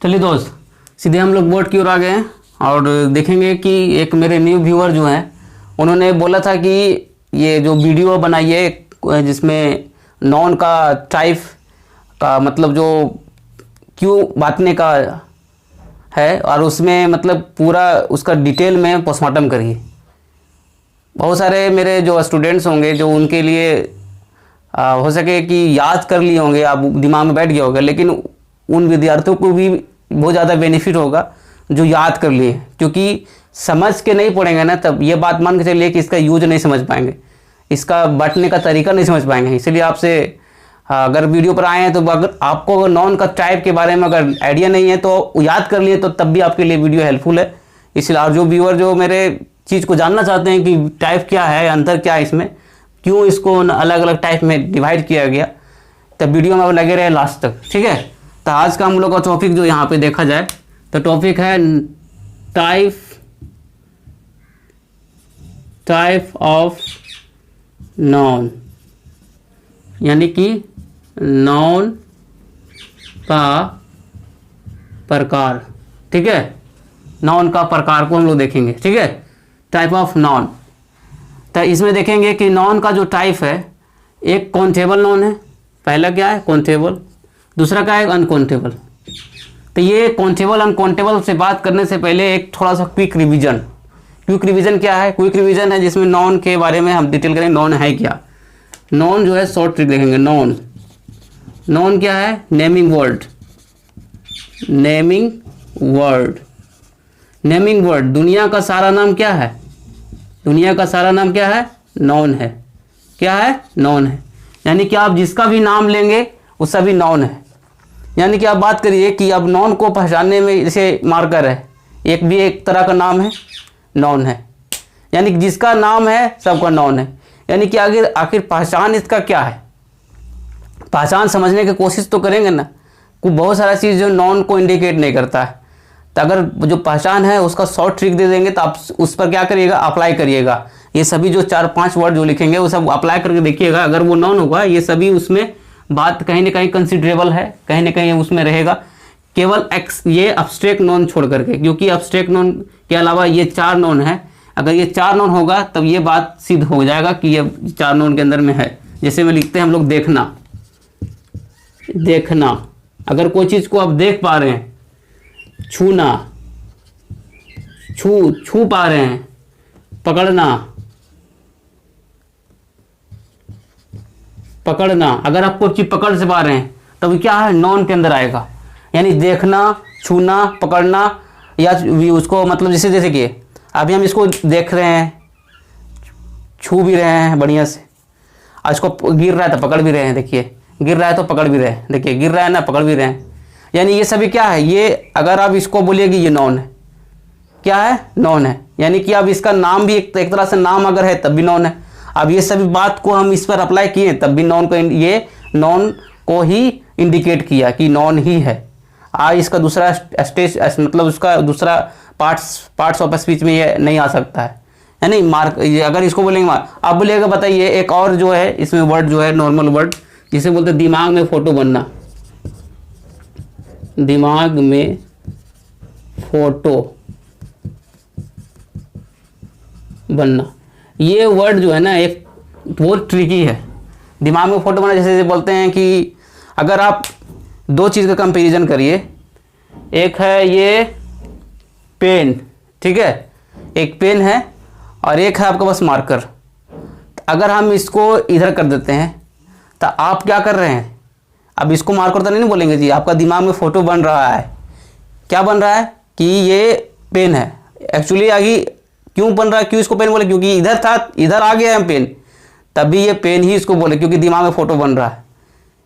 चलिए दोस्त, सीधे हम लोग बोर्ड की ओर आ गए हैं और देखेंगे कि एक मेरे न्यू व्यूअर जो हैं उन्होंने बोला था कि ये जो वीडियो बनाइए जिसमें नॉन का टाइप का मतलब जो क्यों बांटने का है और उसमें मतलब पूरा उसका डिटेल में पोस्टमार्टम करिए। बहुत सारे मेरे जो स्टूडेंट्स होंगे जो उनके लिए हो सके कि याद कर लिए होंगे, आप दिमाग में बैठ गया होगा, लेकिन उन विद्यार्थियों को भी बहुत ज़्यादा बेनिफिट होगा जो याद कर लिए, क्योंकि समझ के नहीं पढ़ेंगे ना तब ये बात मान के चलिए कि इसका यूज नहीं समझ पाएंगे, इसका बांटने का तरीका नहीं समझ पाएंगे। इसलिए आपसे अगर वीडियो पर आए हैं तो अगर आपको अगर नॉन का टाइप के बारे में अगर आइडिया नहीं है तो याद कर लिए तो तब भी आपके लिए वीडियो हेल्पफुल है। इसलिए आप जो व्यूअर जो मेरे चीज़ को जानना चाहते हैं कि टाइप क्या है, अंतर क्या है इसमें, क्यों इसको अलग अलग टाइप में डिवाइड किया गया, तब वीडियो में लगे रहे लास्ट तक, ठीक है। तो आज का हम लोग का टॉपिक जो यहाँ पे देखा जाए तो टॉपिक है टाइप ऑफ नॉन, यानी कि नॉन का प्रकार, ठीक है। नॉन का प्रकार को हम लोग देखेंगे, ठीक है। टाइप ऑफ नॉन, तो इसमें देखेंगे कि नॉन का जो टाइप है, एक काउंटेबल नॉन है, पहला क्या है काउंटेबल, दूसरा क्या है अनकाउंटेबल। तो ये काउंटेबल अनकाउंटेबल से बात करने से पहले एक थोड़ा सा क्विक रिवीजन। क्विक रिवीजन क्या है? क्विक रिवीजन है जिसमें नॉन के बारे में हम डिटेल करेंगे, नॉन है क्या। नॉन जो है शॉर्ट ट्रिक देखेंगे। नॉन क्या है? Naming word. नेमिंग वर्ड दुनिया का सारा नाम क्या है? दुनिया का सारा नाम क्या है? नॉन है। क्या है? नॉन है। यानी कि आप जिसका भी नाम लेंगे वो सभी नॉन है। यानी कि आप बात करिए कि अब नॉन को पहचानने में जैसे मार्कर है, एक भी एक तरह का नाम है, नॉन है। यानी कि जिसका नाम है सबका नॉन है। यानी कि आखिर पहचान इसका क्या है? पहचान समझने की कोशिश तो करेंगे ना। को बहुत सारा चीज़ जो नॉन को इंडिकेट नहीं करता है, तो अगर जो पहचान है उसका शॉर्ट ट्रिक दे देंगे तो आप उस पर क्या करिएगा? अप्लाई करिएगा। ये सभी जो 4-5 वर्ड जो लिखेंगे वो सब अप्लाई करके देखिएगा। अगर वो नॉन होगा ये सभी उसमें बात कहीं ना कहीं कंसिडरेबल है, कहीं ना कहीं उसमें रहेगा। केवल ये अब्स्ट्रैक्ट नॉन छोड़ करके, क्योंकि अब्स्ट्रैक्ट नॉन के अलावा ये 4 नॉन है। अगर ये 4 नॉन होगा तब ये बात सिद्ध हो जाएगा कि ये 4 नॉन के अंदर में है। जैसे में लिखते हैं हम लोग देखना, अगर कोई चीज़ को आप देख पा रहे हैं। छूना, छू पा रहे हैं। पकड़ना, अगर आप कोई चीज पकड़ से पा रहे हैं तब क्या है? नॉन के अंदर आएगा। यानी देखना, छूना, पकड़ना, या उसको मतलब जैसे कि अभी हम इसको देख रहे हैं, छू भी रहे हैं बढ़िया से, और इसको गिर रहा है तो पकड़ भी रहे हैं। देखिए गिर रहा है तो पकड़ भी रहे हैं, देखिए गिर रहा है ना, पकड़ भी रहे हैं। यानी ये सभी क्या है? ये अगर आप इसको बोलिए कि ये नॉन है, क्या है? नॉन है। यानी कि अब इसका नाम भी एक तरह से नाम अगर है तब भी नॉन है। अब ये सभी बात को हम इस पर अप्लाई किए तब भी नॉन को, ये नॉन को ही इंडिकेट किया कि नॉन ही है। आज इसका दूसरा स्टेज मतलब उसका दूसरा पार्ट्स ऑफ स्पीच में ये नहीं आ सकता है। यानी मार्क, अगर इसको बोलेंगे आप बोलिएगा बताइए एक और जो है इसमें वर्ड जो है नॉर्मल वर्ड जिसे बोलते हैं दिमाग में फोटो बनना। दिमाग में फोटो बनना, ये वर्ड जो है ना एक बहुत ट्रिकी है। दिमाग में फोटो बनना जैसे बोलते हैं कि अगर आप 2 चीज़ का कंपैरिजन करिए, एक है ये पेन, ठीक है, एक पेन है और एक है आपके पास मार्कर। अगर हम इसको इधर कर देते हैं तो आप क्या कर रहे हैं? अब इसको मार्कर तो नहीं बोलेंगे जी, आपका दिमाग में फोटो बन रहा है। क्या बन रहा है? कि ये पेन है। एक्चुअली आगे क्यों बन रहा है, क्यों इसको पेन बोले? क्योंकि इधर था, इधर आ गया है पेन, तभी ये पेन ही इसको बोले, क्योंकि दिमाग में फोटो बन रहा है।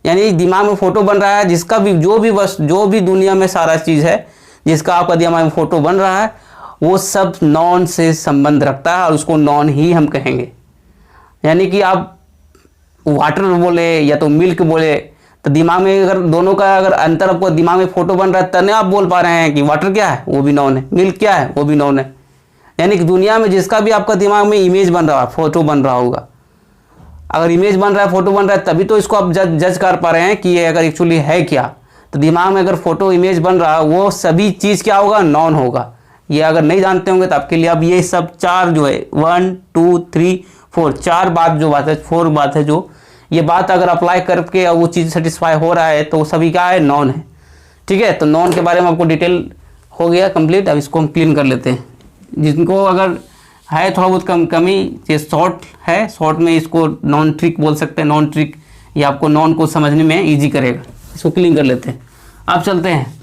यानी दिमाग में फोटो बन रहा है, जिसका भी जो भी दुनिया में सारा चीज़ है जिसका आपका दिमाग में फोटो बन रहा है वो सब नॉन से संबंध रखता है और उसको नॉन ही हम कहेंगे। यानी कि आप वाटर बोले या तो मिल्क बोले तो दिमाग में अगर दोनों का अगर अंतर आपको दिमाग में फोटो बन रहा है तब आप बोल पा रहे हैं कि वाटर क्या है, वो भी नॉन है, मिल्क क्या है, वो भी नॉन है। यानी कि दुनिया में जिसका भी आपका दिमाग में इमेज बन रहा है, फोटो बन रहा होगा, अगर इमेज बन रहा है, फोटो बन रहा है, तभी तो इसको आप जज कर पा रहे हैं कि ये अगर एक्चुअली है क्या। तो दिमाग में अगर फोटो इमेज बन रहा है वो सभी चीज़ क्या होगा, नॉन होगा। ये अगर नहीं जानते होंगे तो आपके लिए अब ये सब 4 जो है 1 2 3 4 4 बात जो बात है 4 बात है, जो ये बात अगर अप्लाई करके वो चीज़ सेटिस्फाई हो रहा है तो वो सभी क्या है, नॉन है। ठीक है, तो नॉन के बारे में आपको डिटेल हो गया कंप्लीट। अब इसको हम क्लीन कर लेते हैं। जिनको अगर है थोड़ा बहुत कमी, ये शॉर्ट है, शॉर्ट में इसको नॉन ट्रिक बोल सकते हैं। नॉन ट्रिक ये आपको नॉन को समझने में ईजी करेगा। इसको क्लीन कर लेते हैं। अब चलते हैं,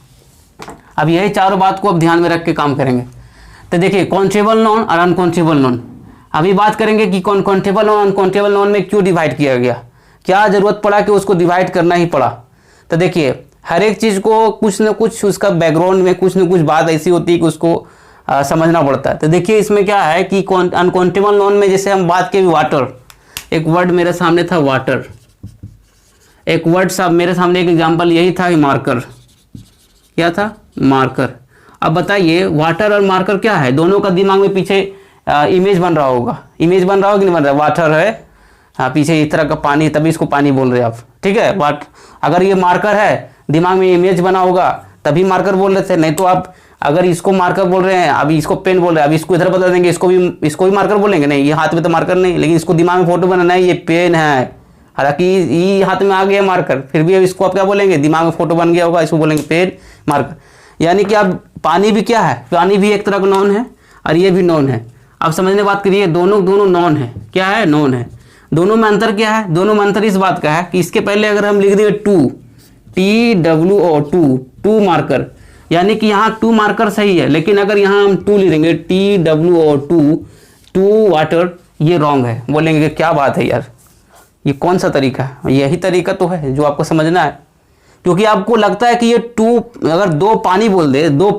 अब यही चारों बात को अब ध्यान में रख के काम करेंगे। तो देखिए काउंटेबल नॉन और अनकाउंटेबल नॉन। अभी बात करेंगे कि काउंटेबल और अनकाउंटेबल नॉन में क्यों डिवाइड किया गया, क्या ज़रूरत पड़ा कि उसको डिवाइड करना ही पड़ा। तो देखिए हर एक चीज़ को कुछ ना कुछ उसका बैकग्राउंड में कुछ ना कुछ बात ऐसी होती है कि उसको समझना पड़ता है। तो देखिए इसमें क्या है कि अनकाउंटेबल नॉन में जैसे हम बात की वाटर, एक वर्ड मेरे सामने था वाटर, एक वर्ड साहब मेरे सामने एक एग्जांपल यही था कि मार्कर। क्या था, मार्कर। अब बताइए वाटर और मार्कर क्या है, दोनों का दिमाग में पीछे इमेज बन रहा होगा। इमेज बन रहा होगा कि नहीं बन रहा, वाटर है, हाँ पीछे इस तरह का पानी, तभी इसको पानी बोल रहे हैं आप। ठीक है, वाट अगर ये मार्कर है, दिमाग में इमेज बना होगा तभी मार्कर बोल रहे थे। नहीं तो आप अगर इसको मार्कर बोल रहे हैं, अभी इसको पेन बोल रहे हैं, अभी इसको इधर बदल देंगे, इसको भी मार्कर बोलेंगे, नहीं ये हाथ में तो मार्कर नहीं, लेकिन इसको दिमाग में फोटो बनाना है, ये पेन है, हालांकि ये हाथ में आ गया मार्कर, फिर भी अब इसको आप क्या बोलेंगे, दिमाग में फोटो बन गया होगा, इसको बोलेंगे पेन मार्कर। यानी कि अब पानी भी क्या है, पानी भी एक तरह का नॉन है और ये भी नॉन है। अब समझने बात करिए, दोनों नॉन है। क्या है, नॉन है। दोनों में अंतर क्या है, दोनों में अंतर इस बात का है कि इसके पहले अगर हम लिख देंगे टू मार्कर, यानी कि यहाँ 2 मार्कर सही है, लेकिन अगर यहाँ हम 2 लिख देंगे टू वाटर, ये रॉन्ग है। बोलेंगे कि क्या बात है यार, ये कौन सा तरीका है। यही तरीका तो है जो आपको समझना है, क्योंकि आपको लगता है कि ये 2, अगर 2 पानी बोल दे, 2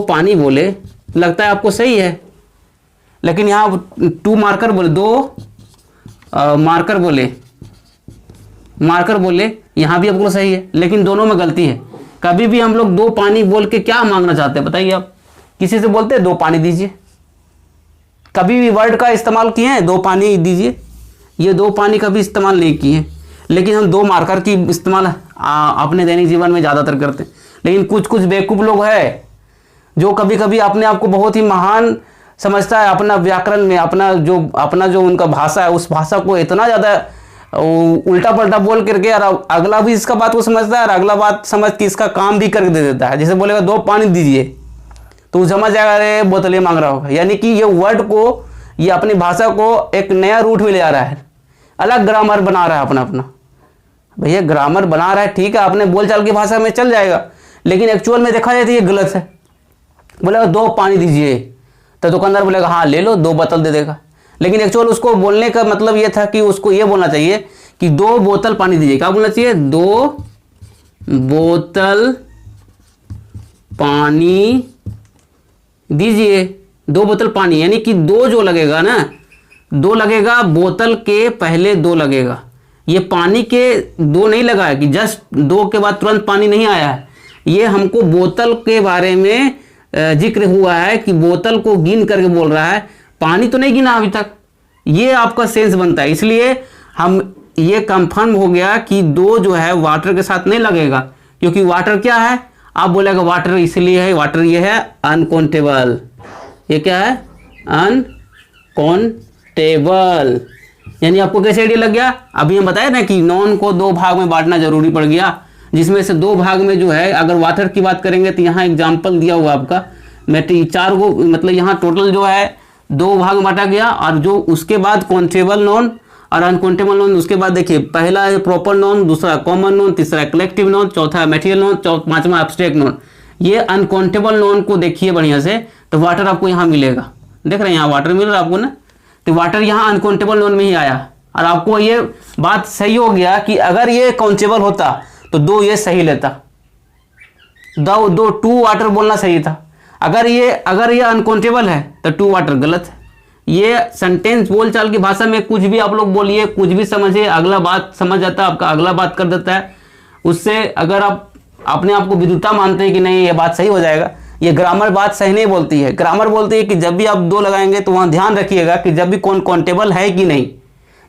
पानी बोले, लगता है आपको सही है, लेकिन यहाँ 2 मार्कर बोले, 2 मार्कर बोले, यहाँ भी आपको सही है, लेकिन दोनों में गलती है। कभी भी हम लोग 2 पानी बोल के क्या मांगना चाहते हैं बताइए आप, किसी से बोलते हैं 2 पानी दीजिए, कभी भी वर्ड का इस्तेमाल किए हैं 2 पानी दीजिए, ये 2 पानी कभी इस्तेमाल नहीं किए, लेकिन हम 2 मार्कर की इस्तेमाल अपने दैनिक जीवन में ज़्यादातर करते हैं। लेकिन कुछ बेवकूफ़ लोग हैं जो कभी कभी अपने आप को बहुत ही महान समझता है, अपना व्याकरण में अपना जो उनका भाषा है, उस भाषा को इतना ज़्यादा उल्टा पलटा बोल करके, और अगला भी इसका बात को समझता है और अगला बात समझ के इसका काम भी करके दे देता है। जैसे बोलेगा 2 पानी दीजिए तो वो समझ जाएगा अरे बोतलें मांग रहा होगा। यानी कि ये वर्ड को, ये अपनी भाषा को एक नया रूट में ले आ रहा है, अलग ग्रामर बना रहा है अपना। भैया ग्रामर बना रहा है ठीक है, अपने बोलचाल की भाषा में चल जाएगा, लेकिन एक्चुअल में देखा जाए तो ये गलत है। बोलेगा 2 पानी दीजिए तो दुकानदार बोलेगा हाँ ले लो, 2 बोतल दे देगा, लेकिन एक्चुअल उसको बोलने का मतलब ये था कि उसको ये बोलना चाहिए कि 2 बोतल पानी दीजिए। क्या बोलना चाहिए, 2 बोतल पानी दीजिए, 2 बोतल पानी, यानी कि 2 जो लगेगा ना, 2 लगेगा, बोतल के पहले 2 लगेगा। ये पानी के 2 नहीं लगा है कि जस्ट 2 के बाद तुरंत पानी नहीं आया है, ये हमको बोतल के बारे में जिक्र हुआ है कि बोतल को गिन करके बोल रहा है, पानी तो नहीं गिना अभी तक। ये आपका सेंस बनता है, इसलिए हम ये कंफर्म हो गया कि 2 जो है वाटर के साथ नहीं लगेगा, क्योंकि वाटर क्या है, आप बोलेगा वाटर इसलिए है, वाटर ये है अनकाउंटेबल। ये क्या है, अनकाउंटेबल। यानी आपको कैसे आइडिया लग गया, अभी हम बताए ना कि नॉन को 2 भाग में बांटना जरूरी पड़ गया, जिसमें से 2 भाग में जो है, अगर वाटर की बात करेंगे तो यहाँ एग्जाम्पल दिया हुआ आपका, मैं 4 को, मतलब यहाँ टोटल जो है 2 भाग में बांटा गया, और जो उसके बाद काउंटेबल नॉन और अनकाउंटेबल नॉन, उसके बाद देखिए पहला है प्रॉपर नॉन, दूसरा कॉमन नॉन, तीसरा कलेक्टिव नॉन, चौथा मटेरियल नॉन, 5वां एब्स्ट्रैक्ट नॉन। ये अनकाउंटेबल नॉन को देखिए बढ़िया से, तो वाटर आपको यहाँ मिलेगा, देख रहे हैं यहाँ वाटर मिल रहा है आपको ना, तो वाटर यहाँ अनकाउंटेबल नॉन में ही आया। और आपको ये बात सही हो गया कि अगर ये काउंटेबल होता तो 2 ये सही लेता, 2 वाटर बोलना सही था। अगर ये अनकाउंटेबल है तो 2 वाटर गलत है। ये सेंटेंस बोलचाल की भाषा में कुछ भी आप लोग बोलिए, कुछ भी समझिए, अगला बात समझ जाता है, आपका अगला बात कर देता है। उससे अगर आप अपने आप को विद्वता मानते हैं कि नहीं ये बात सही हो जाएगा, ये ग्रामर बात सही नहीं बोलती है। ग्रामर बोलती है कि जब भी आप 2 लगाएंगे तो वहाँ ध्यान रखिएगा कि जब भी काउंटेबल है कि नहीं,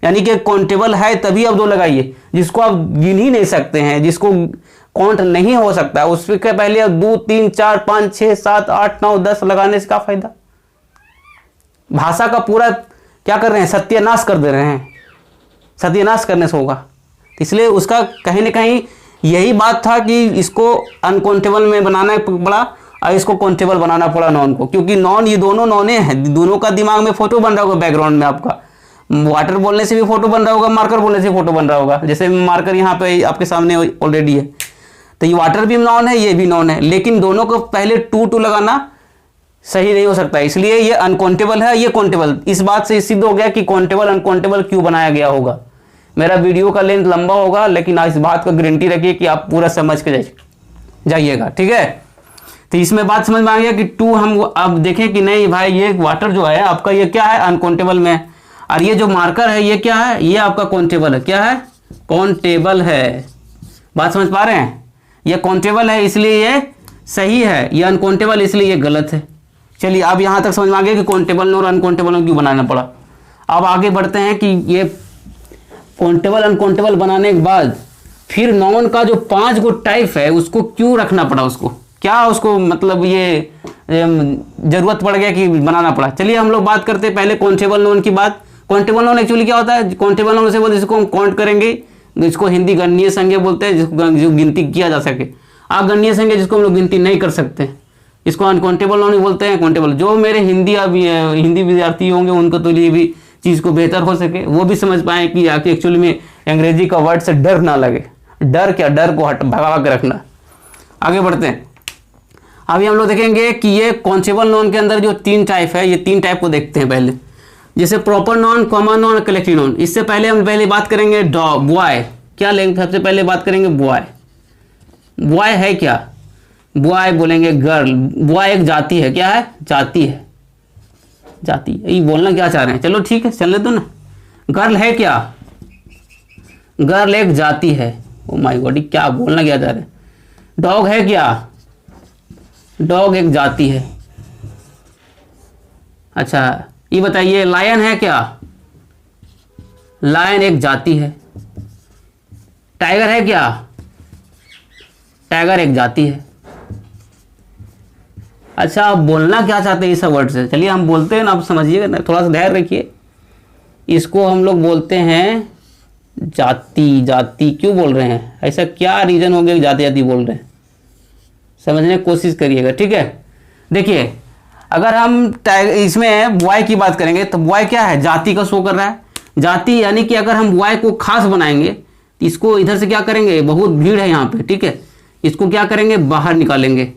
यानी कि काउंटेबल है तभी आप 2 लगाइए। जिसको आप गिन ही नहीं सकते हैं, जिसको काउंट नहीं हो सकता। उसके पहले अब 2 3 4 5 6 7 8 9 10 लगाने से क्या फायदा? भाषा का पूरा क्या कर रहे हैं? सत्यानाश कर दे रहे हैं। सत्यानाश करने से होगा। इसलिए उसका कहीं ना कहीं यही बात था कि इसको अनकाउंटेबल में बनाना पड़ा और इसको काउंटेबल बनाना पड़ा नॉन को, क्योंकि नॉन ये दोनों नॉने हैं, दोनों का दिमाग में फोटो बन रहा होगा बैकग्राउंड में। आपका वाटर बोलने से भी फोटो बन रहा होगा, मार्कर बोलने से फोटो बन रहा होगा। जैसे मार्कर यहाँ पे आपके सामने ऑलरेडी है, तो ये वाटर भी नॉन है, ये भी नॉन है, लेकिन दोनों को पहले टू लगाना सही नहीं हो सकता। इसलिए ये अनकाउंटेबल है, ये काउंटेबल। इस बात से सिद्ध हो गया कि काउंटेबल अनकाउंटेबल क्यों बनाया गया होगा। मेरा वीडियो का लेंथ लंबा होगा, लेकिन इस बात का गारंटी रखिए कि आप पूरा समझ के जाइएगा, ठीक है। तो इसमें बात समझ में आ गया कि टू हम अब देखें कि नहीं भाई ये वाटर जो है आपका ये क्या है? अनकाउंटेबल में। और ये जो मार्कर है ये क्या है? ये आपका काउंटेबल है। क्या है? काउंटेबल है। बात समझ पा रहे हैं? ये काउंटेबल है इसलिए ये सही है, ये अनकाउंटेबल इसलिए ये गलत है। चलिए अब यहाँ तक समझ में आ गया कि काउंटेबल और अनकाउंटेबल क्यों बनाना पड़ा। अब आगे बढ़ते हैं कि ये काउंटेबल अनकाउंटेबल बनाने के बाद फिर नॉन का जो 5 गो टाइप है उसको क्यों रखना पड़ा? उसको क्या उसको मतलब ये जरूरत पड़ गया कि बनाना पड़ा। चलिए हम लोग बात करते हैं पहले काउंटेबल नॉन की बात। काउंटेबल नॉन एक्चुअली क्या होता है? काउंटेबल नॉन से बोलते जिसको हम काउंट करेंगे, जिसको हिंदी गणनीय संज्ञा बोलते हैं, जिसको जो गिनती किया जा सके। गणनीय संज्ञा जिसको हम लोग गिनती नहीं कर सकते, इसको अनकाउंटेबल नॉन बोलते हैं। काउंटेबल जो मेरे हिंदी विद्यार्थी होंगे उनको तो लिए भी चीज़ को बेहतर हो सके, वो भी समझ पाए कि आके एक्चुअली में अंग्रेजी का वर्ड से डर ना लगे। डर क्या? डर को भगा के रखना। आगे बढ़ते हैं। अभी हम लोग देखेंगे कि ये काउंटेबल नॉन के अंदर जो 3 टाइप है, ये 3 टाइप को देखते हैं पहले। जैसे proper noun, common noun, collective noun. इससे पहले हम बात करेंगे डॉग, बॉय। क्या लेंगे? सबसे पहले बात करेंगे बॉय। बॉय है क्या? बॉय बोलेंगे गर्ल। बॉय एक जाति है। क्या है? जाति है। जाति ये बोलना क्या चाह रहे हैं? चलो ठीक है, चल दो ना। गर्ल है क्या? गर्ल एक जाति है। ओ माय गॉड, क्या बोलना क्या चाह रहे हैं? डॉग है क्या? डॉग एक जाति है। अच्छा ये बताइए लायन है क्या? लायन एक जाति है। टाइगर है क्या? टाइगर एक जाति है। अच्छा आप बोलना क्या चाहते हैं इस वर्ड से? चलिए हम बोलते हैं ना, आप समझिएगा ना, थोड़ा सा धैर्य रखिए। इसको हम लोग बोलते हैं जाति। जाति क्यों बोल रहे हैं? ऐसा क्या रीजन हो गया कि जाति जाति बोल रहे हैं? समझने की कोशिश करिएगा, ठीक है। देखिए अगर हम इसमें बॉय की बात करेंगे तो बॉय क्या है? जाति का शो कर रहा है। जाति यानी कि अगर हम बॉय को खास बनाएंगे तो इसको इधर से क्या करेंगे? बहुत भीड़ है यहाँ पे, ठीक है। इसको क्या करेंगे? बाहर निकालेंगे।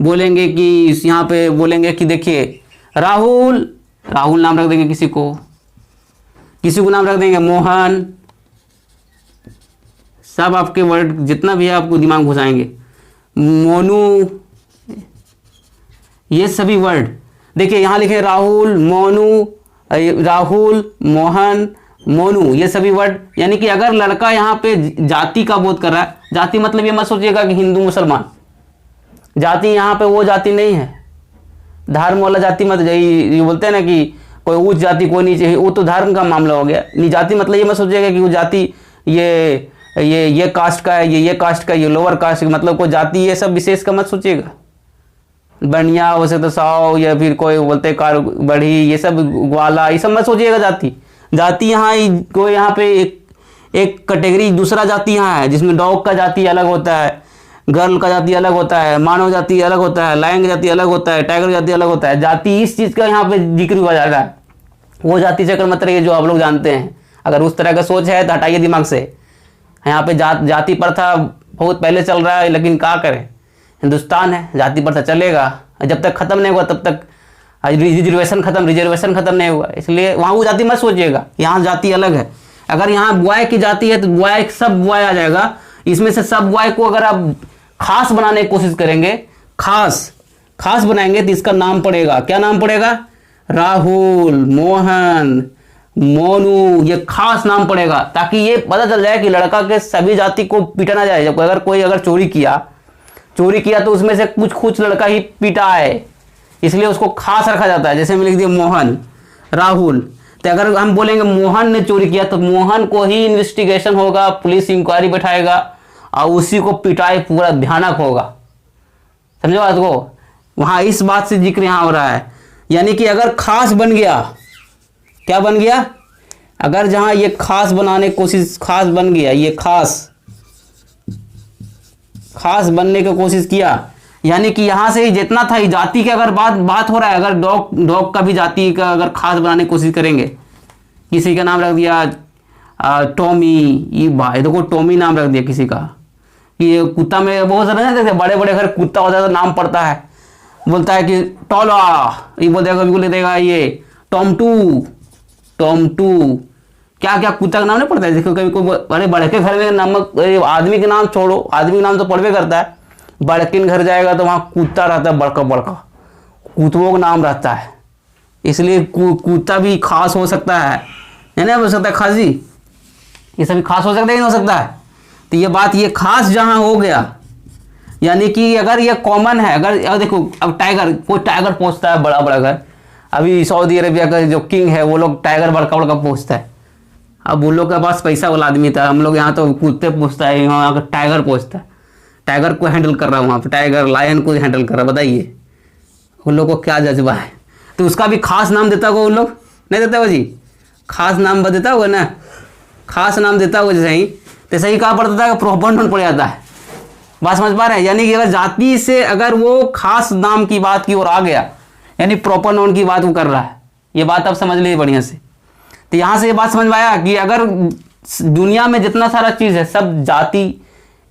बोलेंगे कि यहाँ पे बोलेंगे कि देखिए राहुल, राहुल नाम रख देंगे किसी को नाम रख देंगे मोहन। सब आपके वर्ड जितना भी है आपको दिमाग घुसाएंगे। मोनू, ये सभी वर्ड देखिए यहाँ लिखे राहुल, मोनू, राहुल, मोहन, मोनू, ये सभी वर्ड। यानी कि अगर लड़का यहाँ पे जाति का बोध कर रहा है, जाति मतलब ये मत सोचिएगा कि हिंदू मुसलमान। जाति यहाँ पे वो जाति नहीं है, धर्म वाला जाति मत। ये बोलते हैं ना कि कोई उच्च जाति कोई नीचे, वो तो धर्म का मामला हो गया। नहीं जाति मतलब ये मत सोचिएगा कि वो जाति ये कास्ट का है, ये कास्ट का, ये लोअर कास्ट का, मतलब कोई जाति ये सब विशेष का मत सोचिएगा। बनिया हो सकता साव, या फिर कोई बोलते कार बढ़ी, ये सब ग्वाला, ये सब मत सोचिएगा जाति। जाति यहाँ कोई यहाँ पे एक कैटेगरी दूसरा जाति यहाँ है, जिसमें डॉग का जाति अलग होता है, गर्ल का जाति अलग होता है, मानव जाति अलग होता है, लायन का जाति अलग होता है, टाइगर जाति अलग होता है। जाति इस चीज़ का यहाँ पे जिक्र हुआ जा रहा है। वो जाति चक्र मत रहिए जो आप लोग जानते हैं। अगर उस तरह का सोच है तो हटाइए दिमाग से। यहाँ पे जाति प्रथा बहुत पहले चल रहा है, लेकिन क्या करें, हिंदुस्तान है, जाति प्रथा चलेगा। जब तक खत्म नहीं हुआ तब तक रिजर्वेशन खत्म नहीं हुआ। इसलिए वहाँ वो जाति मत सोचिएगा, यहाँ जाति अलग है। अगर यहाँ बॉय की जाति है तो बॉय सब बॉय आ जाएगा। इसमें से सब बॉय को अगर आप खास बनाने की कोशिश करेंगे, खास बनाएंगे तो इसका नाम पड़ेगा, क्या नाम पड़ेगा? राहुल, मोहन, मोनू, ये खास नाम पड़ेगा, ताकि ये पता चल जाए कि लड़का के सभी जाति को पीटा ना जाए। जब अगर कोई चोरी किया तो उसमें से कुछ लड़का ही पीटा है, इसलिए उसको खास रखा जाता है। जैसे मैं लिख दिया मोहन, राहुल, तो अगर हम बोलेंगे मोहन ने चोरी किया तो मोहन को ही इन्वेस्टिगेशन होगा, पुलिस इंक्वायरी बैठाएगा और उसी को पिटाई पूरा भयानक होगा। समझो बात को, वहाँ इस बात से जिक्र यहाँ हो रहा है। यानी कि अगर खास बन गया, क्या बन गया, अगर जहाँ ये खास बनाने की कोशिश, खास बन गया, ये खास बनने की कोशिश किया, यानी कि यहाँ से जितना था जाति की अगर बात हो रहा है, अगर डॉग का भी जाति का अगर खास बनाने की कोशिश करेंगे, किसी का नाम रख दिया टॉमी, ये भाई देखो टॉमी नाम रख दिया किसी का, कि ये कुत्ता में बहुत सारे देखते बड़े बड़े घर कुत्ता होता है तो नाम पड़ता है, बोलता है कि टॉला, ये बोल देगा, बिल्कुल देगा ये टॉम टू, क्या क्या कुत्ता का नाम नहीं पड़ता है। देखो कभी कोई बड़े बड़े के घर में नमक, आदमी के नाम छोड़ो, आदमी का नाम तो पड़वे करता है, बड़के घर जाएगा तो वहाँ कुत्ता रहता है, बड़का कुत्तों का नाम रहता है, इसलिए कुत्ता भी खास हो सकता है ना, हो सकता है खासी, ये सभी खास हो सकता है, नहीं हो सकता है। तो ये बात, ये खास जहाँ हो गया, यानी कि अगर ये कॉमन है, अगर देखो अब टाइगर, कोई टाइगर पोसता है बड़ा बड़ा घर, अभी सऊदी अरेबिया का जो किंग है वो लोग टाइगर बड़का बड़का पोसता है। अब उन लोग के पास पैसा वाला आदमी था, हम लोग यहाँ तो कुत्ते पोसता है, यहाँ टाइगर पोसता है, टाइगर को हैंडल कर रहा है वहाँ पे, टाइगर लायन को हैंडल कर रहा है। बताइए उन लोग को क्या जज्बा है। तो उसका भी खास नाम देता होगा उन लोग, नहीं देता होगा जी, खास नाम देता होगा ना, खास नाम देता होगा जैसे ही, तो सही कहा पड़ता था, प्रॉपर नाउन पड़ जाता है। बात समझ पा रहे हैं, यानी कि अगर जाति से अगर वो खास नाम की बात की ओर आ गया, यानी प्रॉपर नाउन की बात वो कर रहा है। ये बात आप समझ लीजिए बढ़िया से। तो यहाँ से ये बात समझ में आया कि अगर दुनिया में जितना सारा चीज़ है सब जाति,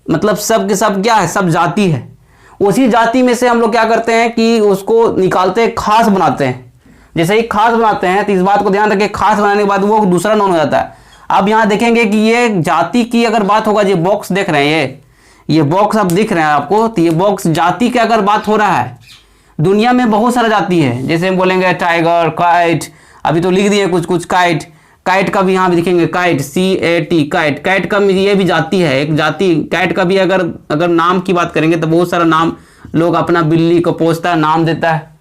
मतलब सब के सब क्या है, सब जाति है। उसी जाति में से हम लोग क्या करते हैं कि उसको निकालते हैं, खास बनाते हैं। जैसे ही खास बनाते हैं तो इस बात को ध्यान रखें, खास बनाने के बाद वो दूसरा नाउन हो जाता है। अब यहाँ देखेंगे कि ये जाति की अगर बात होगा, ये बॉक्स देख रहे हैं, ये बॉक्स अब दिख रहे हैं आपको, तो ये बॉक्स जाति की अगर बात हो रहा है, दुनिया में बहुत सारा जाति है। जैसे हम बोलेंगे टाइगर, काइट, अभी तो लिख दिए कुछ कुछ, काइट का भी यहाँ भी दिखेंगे, काइट CAT, काइट का ये भी जाति है, एक जाति। काइट का भी अगर नाम की बात करेंगे तो बहुत सारा नाम लोग अपना बिल्ली को पोसता है, नाम देता है।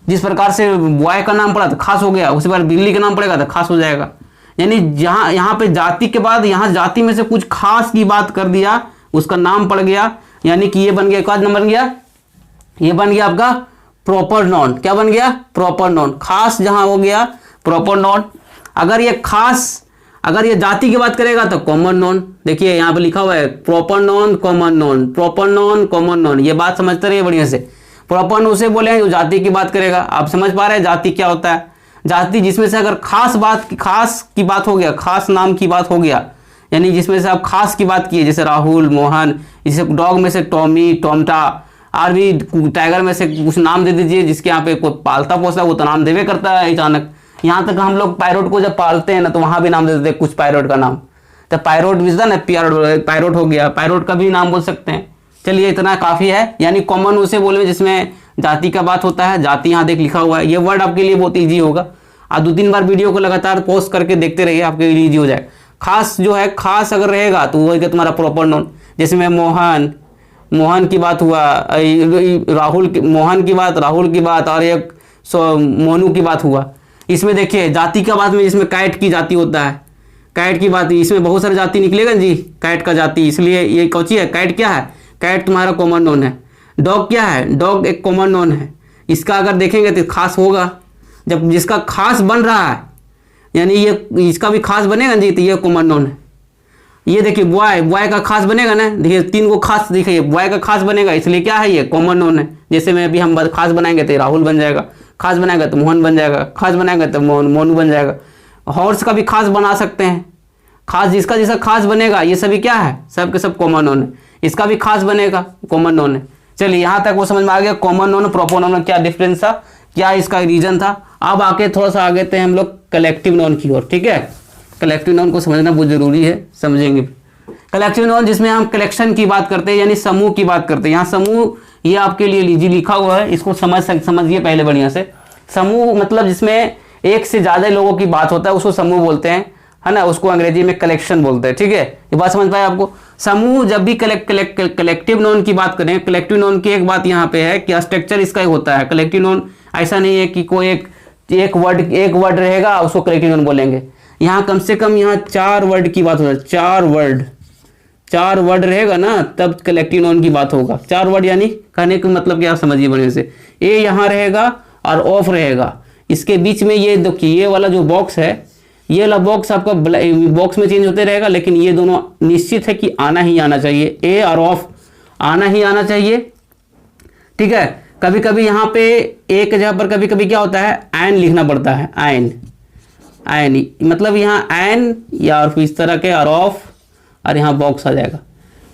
जिस प्रकार से बॉय का नाम पड़ा तो खास हो गया, उसी बार बिल्ली का नाम पड़ेगा तो खास हो जाएगा। यानी जहाँ यहाँ पे जाति के बाद यहाँ जाति में से कुछ खास की बात कर दिया, उसका नाम पड़ गया, यानी कि ये बन गया, क्या नाम बन गया, ये बन गया आपका प्रॉपर नॉन। क्या बन गया, प्रॉपर नॉन। खास जहां हो गया प्रॉपर नॉन। अगर ये खास, अगर ये जाति की बात करेगा तो कॉमन नॉन। देखिए यहाँ पे लिखा हुआ है proper noun common noun, proper noun common noun. ये बात समझते रहिए बढ़िया से। प्रॉपर नॉन उसे बोले जो जाति की बात करेगा। आप समझ पा रहे हैं जाति क्या होता है। जाति जिसमें से अगर खास की बात हो गया, खास नाम की बात हो गया, यानी जिसमें से आप खास की बात किए, जैसे राहुल, मोहन, जैसे डॉग में से टॉमी, टॉमटा, और भी टाइगर में से कुछ नाम दे दीजिए। जिसके यहाँ पे कोई पालता पोसता वो तो नाम देवे करता है अचानक। यहाँ तक हम लोग पैरोट को जब पालते हैं ना तो वहाँ भी नाम दे देते हैं कुछ पैरोट का नाम। तो पैरोट मिलता ना, पैरोट हो गया, पैरोट का भी नाम बोल सकते हैं। चलिए इतना काफ़ी है। यानी कॉमन उसे बोले जिसमें जाति का बात होता है। जाति यहाँ देख लिखा हुआ है, ये वर्ड आपके लिए बहुत ईजी होगा। आप 2-3 बार वीडियो को लगातार पोस्ट करके देखते रहिए, आपके लिए ईजी हो जाए। खास जो है, खास अगर रहेगा तो वो तुम्हारा प्रॉपर नोन। जैसे मैं मोहन की बात हुआ, मोहन की बात, राहुल की बात, और एक मोनू की बात हुआ। इसमें देखिए जाति का बात में जिसमें काइट की जाति होता है, काइट की बात, इसमें बहुत सारे जाति निकलेगा जी, काइट का जाति। इसलिए ये कौची है, काइट क्या है, काइट तुम्हारा कॉमन नोन है। डॉग क्या है, डॉग एक कॉमन नोन है। इसका अगर देखेंगे तो खास होगा, जब जिसका खास बन रहा है, यानी ये इसका भी खास बनेगा जी, तो ये कॉमन नोन है। ये देखिए बॉय का खास बनेगा ना, देखिए 3 को खास दिखाइए, बॉय का खास बनेगा, इसलिए क्या है ये कॉमन नोन है। जैसे में अभी हम खास बनाएंगे तो राहुल बन जाएगा, खास बनाएगा तो मोहन बन जाएगा, खास बनाएगा तो मोनू बन जाएगा। हॉर्स का भी खास बना सकते हैं, खास जिसका जैसा खास बनेगा, ये सभी क्या है, सब के सब कॉमन नोन है। इसका भी खास बनेगा, कॉमन नोन है। चलिए यहाँ तक वो समझ में आ गया कॉमन नोन प्रॉपर नोन में क्या डिफरेंस था, क्या इसका रीजन था। अब आके थोड़ा सा आगे थे हम लोग कलेक्टिव नोन की ओर, ठीक है। कलेक्टिव नोन को समझना बहुत जरूरी है, समझेंगे। कलेक्टिव नोन जिसमें हम कलेक्शन की बात करते हैं, यानी समूह की बात करते हैं। यहाँ समूह ये आपके लिए लीजिए लिखा हुआ है, इसको समझिए पहले बढ़िया से। समूह मतलब जिसमें एक से ज़्यादा लोगों की बात होता है उसको समूह बोलते हैं, है ना। उसको अंग्रेजी में कलेक्शन बोलते हैं, ठीक है। ये बात समझ पाए आपको। समूह जब भी कलेक्टिव नोन की बात करें, कलेक्टिव नोन की एक बात यहाँ पे है कि स्ट्रक्चर इसका ही होता है। कलेक्टिव नोन ऐसा नहीं है कि कोई एक वर्ड रहेगा उसको कलेक्टिव नोन बोलेंगे। यहाँ कम से कम यहाँ 4 वर्ड की बात होता है, 4 4 वर्ड रहेगा ना तब कलेक्टिव नाउन की बात होगा। 4 वर्ड यानी कहने का मतलब क्या, आप समझिए बढ़िया से। ए यहाँ रहेगा और ऑफ रहेगा, इसके बीच में ये देखिए ये वाला जो बॉक्स है, ये वाला बॉक्स आपका बॉक्स में चेंज होते रहेगा, लेकिन ये दोनों निश्चित है कि आना ही आना चाहिए, ए और ऑफ आना ही आना चाहिए। ठीक है, कभी कभी यहाँ पे एक जगह पर कभी कभी क्या होता है, एन लिखना पड़ता है, एन एन मतलब यहाँ एन या और इस तरह के और ऑफ और यहाँ बॉक्स आ जाएगा।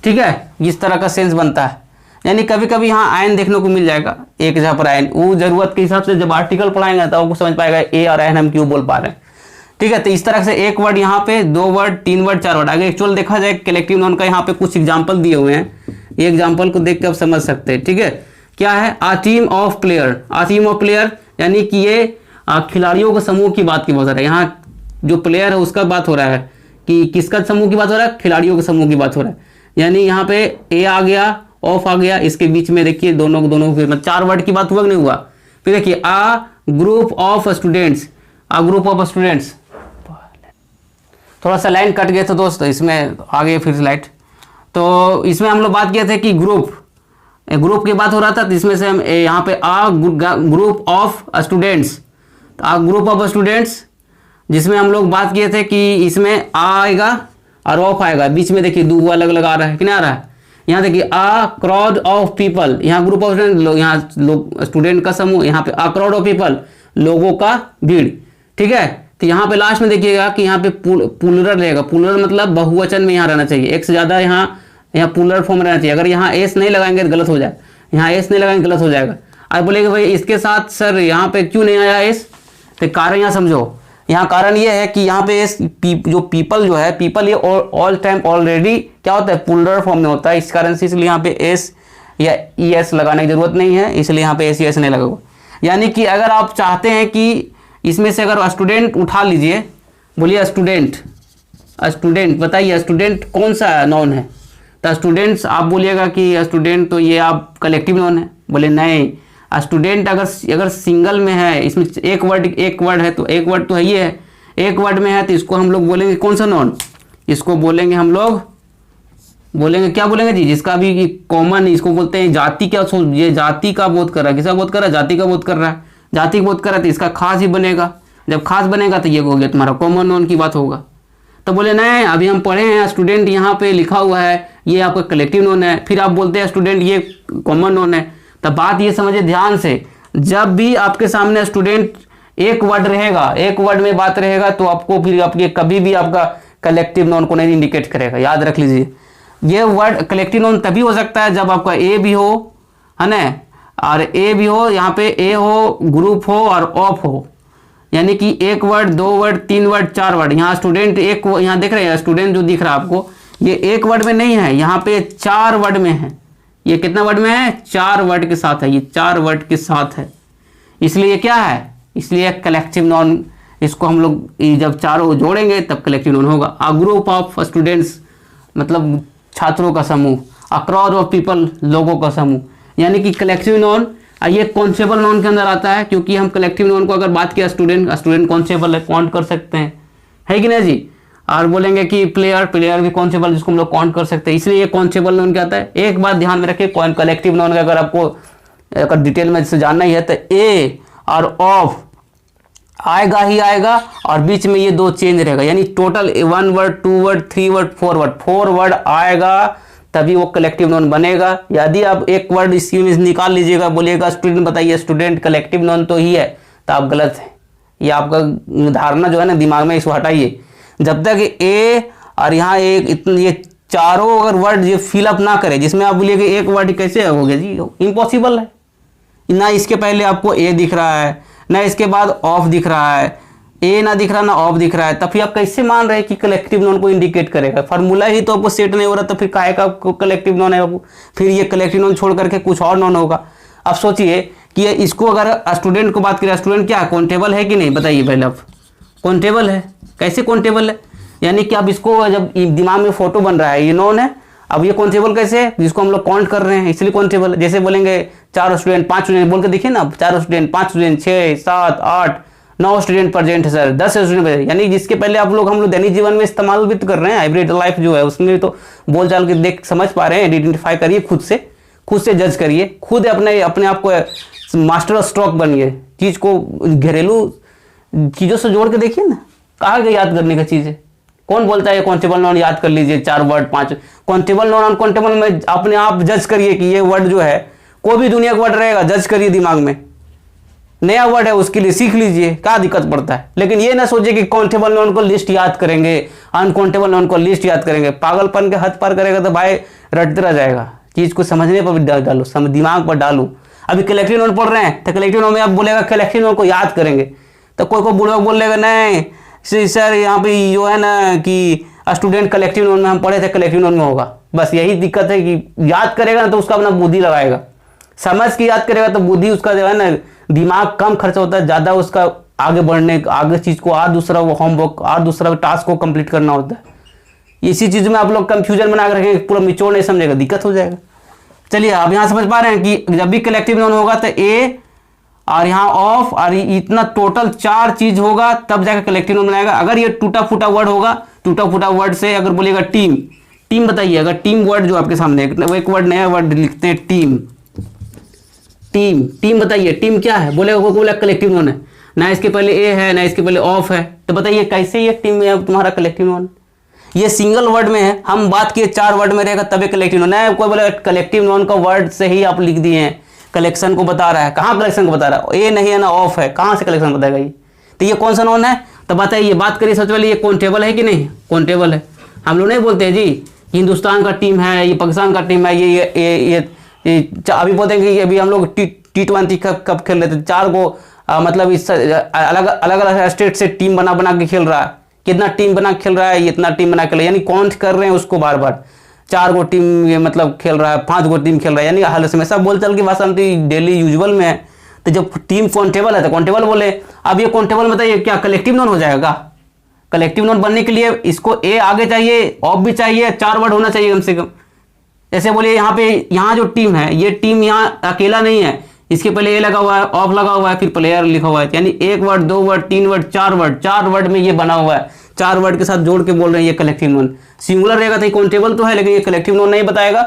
ठीक है, इस तरह का सेंस बनता है, यानी कभी कभी यहाँ एन देखने को मिल जाएगा एक जगह पर एन, वो जरूरत के हिसाब से जब आर्टिकल पढ़ाएंगे तो आपको समझ पाएगा ए और एन हम क्यों बोल पा रहे हैं। ठीक है, तो इस तरह से एक वर्ड यहाँ पे, 2 वर्ड, 3 वर्ड, 4 वर्ड। अगर एक्चुअल देखा जाए कलेक्टिव नाउन का, यहाँ पे कुछ एग्जाम्पल दिए हुए हैं, ये एग्जाम्पल को देख के आप समझ सकते हैं। ठीक है, क्या है, a team of player, a team of player यानी कि ये खिलाड़ियों के समूह की बात की बात हो रहा है। यहाँ जो प्लेयर है उसका बात हो रहा है कि किसका समूह की बात हो रहा है, खिलाड़ियों के समूह की बात हो रहा है। यानी यहाँ पे ए आ गया, ऑफ आ गया, इसके बीच में देखिए दोनों फिर 4 वर्ड की बात हुआ कि नहीं हुआ। फिर देखिए a group of students, a group of students, थोड़ा सा लाइन कट गया था दोस्त, इसमें आ गए फिर स्लाइड। तो इसमें हम लोग बात किए थे कि ग्रुप की बात हो रहा था, तो इसमें से हम यहाँ पे a group of students, a group of students, जिसमें हम लोग बात किए थे कि इसमें आ आएगा और ऑफ आएगा, बीच में देखिए 2 अलग अलग आ रहा है कि नहीं आ रहा है। यहाँ देखिए आ क्राउड ऑफ पीपल, यहाँ ग्रुप ऑफ स्टूडेंट, यहाँ लोग स्टूडेंट का समूह, यहाँ पे आ क्राउड ऑफ पीपल, लोगों का भीड़। ठीक है, तो यहाँ पे लास्ट में देखिएगा कि यहाँ पे प्लूरल रहेगा, प्लूरल मतलब बहुवचन में यहाँ रहना चाहिए, एक से ज़्यादा यहाँ प्लूरल फॉर्म रहना चाहिए। अगर यहाँ एस नहीं लगाएंगे तो गलत हो जाए, यहाँ एस नहीं लगाएंगे गलत हो जाएगा। अब बोलेंगे भाई इसके साथ सर यहाँ पे क्यों नहीं आया एस, तो कारण यहाँ समझो, यहाँ कारण ये है कि यहाँ पे एस जो पीपल जो है, पीपल ये ऑल टाइम ऑलरेडी क्या होता है, प्लूरल फॉर्म में होता है, इस कारण से इसलिए यहाँ पे एस या ई एस लगाने की जरूरत नहीं है, इसलिए यहाँ पे एस या एस नहीं लगा। यानी कि अगर आप चाहते हैं कि इसमें से अगर स्टूडेंट उठा लीजिए, बोलिए स्टूडेंट, स्टूडेंट बताइए स्टूडेंट कौन सा नॉन है, तो स्टूडेंट्स आप बोलिएगा कि स्टूडेंट तो ये आप कलेक्टिव नॉन है, बोले नहीं, स्टूडेंट अगर सिंगल में है, इसमें एक वर्ड है, तो एक वर्ड तो है ये है, एक वर्ड में है तो इसको हम लोग बोलेंगे कौन सा नॉन, इसको बोलेंगे हम लोग बोलेंगे क्या बोलेंगे जी, जिसका भी कॉमन, इसको बोलते हैं जाति। क्या ये जाति का बोध कर रहा है, किसका बोध कर रहा है, जाति का बोध कर रहा है, जाति का बोध कर रहा है तो इसका खास ही बनेगा, जब खास बनेगा तो ये हो गया तुम्हारा कॉमन नॉन की बात होगा। तो बोले नहीं अभी हम पढ़े हैं स्टूडेंट यहाँ पे लिखा हुआ है, ये आपका कलेक्टिव नॉन है, फिर आप बोलते हैं स्टूडेंट ये कॉमन नॉन है। तो बात ये समझिए ध्यान से, जब भी आपके सामने स्टूडेंट एक वर्ड रहेगा, एक वर्ड में बात रहेगा, तो आपको फिर आपके कभी भी आपका कलेक्टिव नॉन को नहीं इंडिकेट करेगा, याद रख लीजिए। ये वर्ड कलेक्टिव नॉन तभी हो सकता है जब आपका ए भी हो, है ना, और ए भी हो, यहाँ पे ए हो, ग्रुप हो और ऑफ हो, यानी कि एक वर्ड, 2 वर्ड, 3 वर्ड, 4 वर्ड। यहाँ स्टूडेंट एक, यहाँ देख रहे हैं स्टूडेंट जो दिख रहा है आपको, ये एक वर्ड में नहीं है, यहाँ पे 4 वर्ड में है। ये कितना वर्ड में है, 4 वर्ड के साथ है, ये 4 वर्ड के साथ है, इसलिए क्या है, इसलिए कलेक्टिव नॉन, इसको हम लोग जब चारों जोड़ेंगे तब कलेक्टिव नॉन होगा। अ ग्रुप ऑफ स्टूडेंट्स मतलब छात्रों का समूह, अ क्राउड ऑफ पीपल लोगों का समूह, यानी कि कलेक्टिव नॉन ये कॉन्सेबल नॉन के अंदर आता है, क्योंकि हम कलेक्टिव नॉन को अगर बात किया स्टूडेंट कॉन्सेबल है, काउंट कर सकते हैं, है कि नहीं जी। और बोलेंगे कि प्लेयर भी कॉन्सेबल, जिसको हम लोग काउंट कर सकते हैं, इसलिए ये कॉन्सेबल नॉन क्या आता है। एक बात ध्यान में रखिए, कलेक्टिव नॉन का अगर आपको अगर डिटेल में से जानना ही है तो ए और ऑफ आएगा ही आएगा, और बीच में ये 2 चेंज रहेगा, यानी total 1 word, 2 word, 3 word, 4 word आएगा तभी वो कलेक्टिव नॉन बनेगा। यदि आप एक वर्ड इसी में निकाल लीजिएगा, बोलिएगा स्टूडेंट बताइए स्टूडेंट कलेक्टिव नॉन तो ही है, तो आप गलत है। ये आपका धारणा जो है ना दिमाग में, इसको हटाइए। जब तक ए और यहाँ ये चारों अगर वर्ड ये फिलअप ना करे, जिसमें आप बोलिए कि एक वर्ड कैसे हो गया जी, इम्पॉसिबल है। ना इसके पहले आपको ए दिख रहा है, ना इसके बाद ऑफ दिख रहा है, ए ना दिख रहा ना ऑफ दिख रहा है, तब फिर आप कैसे मान रहे हैं कि कलेक्टिव नॉन को इंडिकेट करेगा। फार्मूला ही तो आपको सेट नहीं हो रहा, तो फिर काहे का कलेक्टिव नॉन है आपको, फिर ये कलेक्टिव नॉन छोड़ करके कुछ और नॉन होगा। अब सोचिए कि इसको अगर स्टूडेंट को बात करें, स्टूडेंट क्या काउंटेबल है कि नहीं, बताइए पहले आप। काउंटेबल है, कैसे काउंटेबल है, यानी कि अब इसको जब दिमाग में फोटो बन रहा है, ये नॉन है, अब ये काउंटेबल कैसे है, जिसको हम लोग काउंट कर रहे हैं इसलिए काउंटेबल। जैसे बोलेंगे 4 स्टूडेंट 5 स्टूडेंट बोल के देखिए ना, 4 स्टूडेंट 5 स्टूडेंट 6 7 8 9 स्टूडेंट प्रेजेंट है सर, 10 स्टूडेंट, यानी जिसके पहले आप लोग हम लोग दैनिक जीवन में इस्तेमाल भी तो कर रहे हैं, हाइब्रिड लाइफ जो है उसमें भी तो बोल चाल के देख समझ पा रहे हैं, आइडेंटिफाई करिए, खुद से जज करिए, खुद अपने आप को मास्टर ऑफ स्ट्रोक बनिए, चीज़ को घरेलू चीज़ों से जोड़ के देखिए ना, कहाँ के याद करने का चीज़ है। कौन बोलता है काउंटेबल नाउन याद कर लीजिए 4 वर्ड 5, काउंटेबल नाउन अनकाउंटेबल में अपने आप जज करिए कि ये वर्ड जो है कोई भी दुनिया का वर्ड रहेगा, जज करिए दिमाग में, नया वर्ड है उसके लिए सीख लीजिए, क्या दिक्कत पड़ता है। लेकिन ये ना सोचिए कि काउंटेबल नाउन को लिस्ट याद करेंगे, अनकाउंटेबल नाउन को लिस्ट याद करेंगे, पागलपन के हद पार करेगा तो भाई रटते रह जाएगा। चीज़ को समझने पर भी डालो, दिमाग पर डालो। अभी कलेक्टिव नाउन पढ़ रहे हैं तो कलेक्टिव नाउन में आप बोलेगा कलेक्टिव नाउन को याद करेंगे, तो कोई बुढ़वा बोल लेगा नहीं सर यहाँ पे जो है ना कि स्टूडेंट कलेक्टिव नाउन में हम पढ़े थे, कलेक्टिव नाउन में होगा। बस यही दिक्कत है कि याद करेगा ना तो उसका अपना बुद्धि लगाएगा, समझ के याद करेगा तो बुद्धि उसका जो है ना, दिमाग कम खर्च होता है, ज़्यादा उसका आगे बढ़ने, आगे चीज़ को और दूसरा होमवर्क और दूसरा टास्क को कंप्लीट करना होता है। इसी चीज़ में आप लोग कंफ्यूजन बना कर रखेंगे, पूरा निचोड़ नहीं समझेगा, दिक्कत हो जाएगा। चलिए आप यहाँ समझ पा रहे हैं कि जब भी कलेक्टिव नाउन होगा तो ए और यहाँ ऑफ और इतना टोटल 4 चीज होगा तब जाकर कलेक्टिव नाउन बनाएगा। अगर ये टूटा फूटा वर्ड होगा, टूटा फूटा वर्ड से अगर बोलेगा टीम बताइए, अगर टीम वर्ड जो आपके सामने एक वर्ड नया वर्ड लिखते हैं टीम बताइए, टीम क्या है, बोलेगा बोला कलेक्टिव नाउन है, ना इसके पहले ए है ना इसके पहले ऑफ है, तो बताइए कैसे ये टीम में तुम्हारा कलेक्टिव नाउन। ये सिंगल वर्ड में है, हम बात किए 4 वर्ड में रहेगा तब कलेक्टिव नाउन है। कोई बोले कलेक्टिव नाउन का वर्ड से ही आप लिख दिए हैं, कलेक्शन को बता रहा है, कहाँ कलेक्शन को बता रहा है, ए नहीं है ना ऑफ है, कहाँ से कलेक्शन बताएगा ये। तो ये कौन सा नाउन है, तो बताइए, बात करिए सबसे पहले, ये काउंटेबल है कि नहीं, काउंटेबल है। हम लोग नहीं बोलते हैं जी हिंदुस्तान का टीम है, ये पाकिस्तान का टीम है, ये अभी बोलते हैं कि अभी हम लोग T20 कप खेल रहे थे, 4 को मतलब इस अलग स्टेट से टीम बना के खेल रहा है, कितना टीम बना खेल रहा है, इतना टीम बना खेल रहा है, यानी काउंट कर रहे हैं उसको बार बार, 4 गो टीम ये मतलब खेल रहा है, 5 गो टीम खेल रहा है, यानी हर हमेशा बोल चल की भाषा में डेली यूजुअल में है। तो जब टीम काउंटेबल है तो काउंटेबल बोले। अब ये काउंटेबल बताइए क्या कलेक्टिव नाउन हो जाएगा। कलेक्टिव नाउन बनने के लिए इसको ए आगे चाहिए, ऑफ भी चाहिए, 4 वर्ड होना चाहिए कम से कम। जैसे बोलिए यहाँ जो टीम है, ये टीम यहाँ अकेला नहीं है, इसके पहले ए लगा हुआ है, ऑफ लगा हुआ है, फिर प्लेयर लिखा हुआ है, यानी 1 वर्ड 2 वर्ड 3 वर्ड 4 वर्ड में ये बना हुआ है, 4 वर्ड के साथ जोड़ के बोल रहे हैं ये कलेक्टिव नाउन। सिंगुलर रहेगा तो काउंटेबल तो है, लेकिन ये कलेक्टिव नाउन नहीं बताएगा।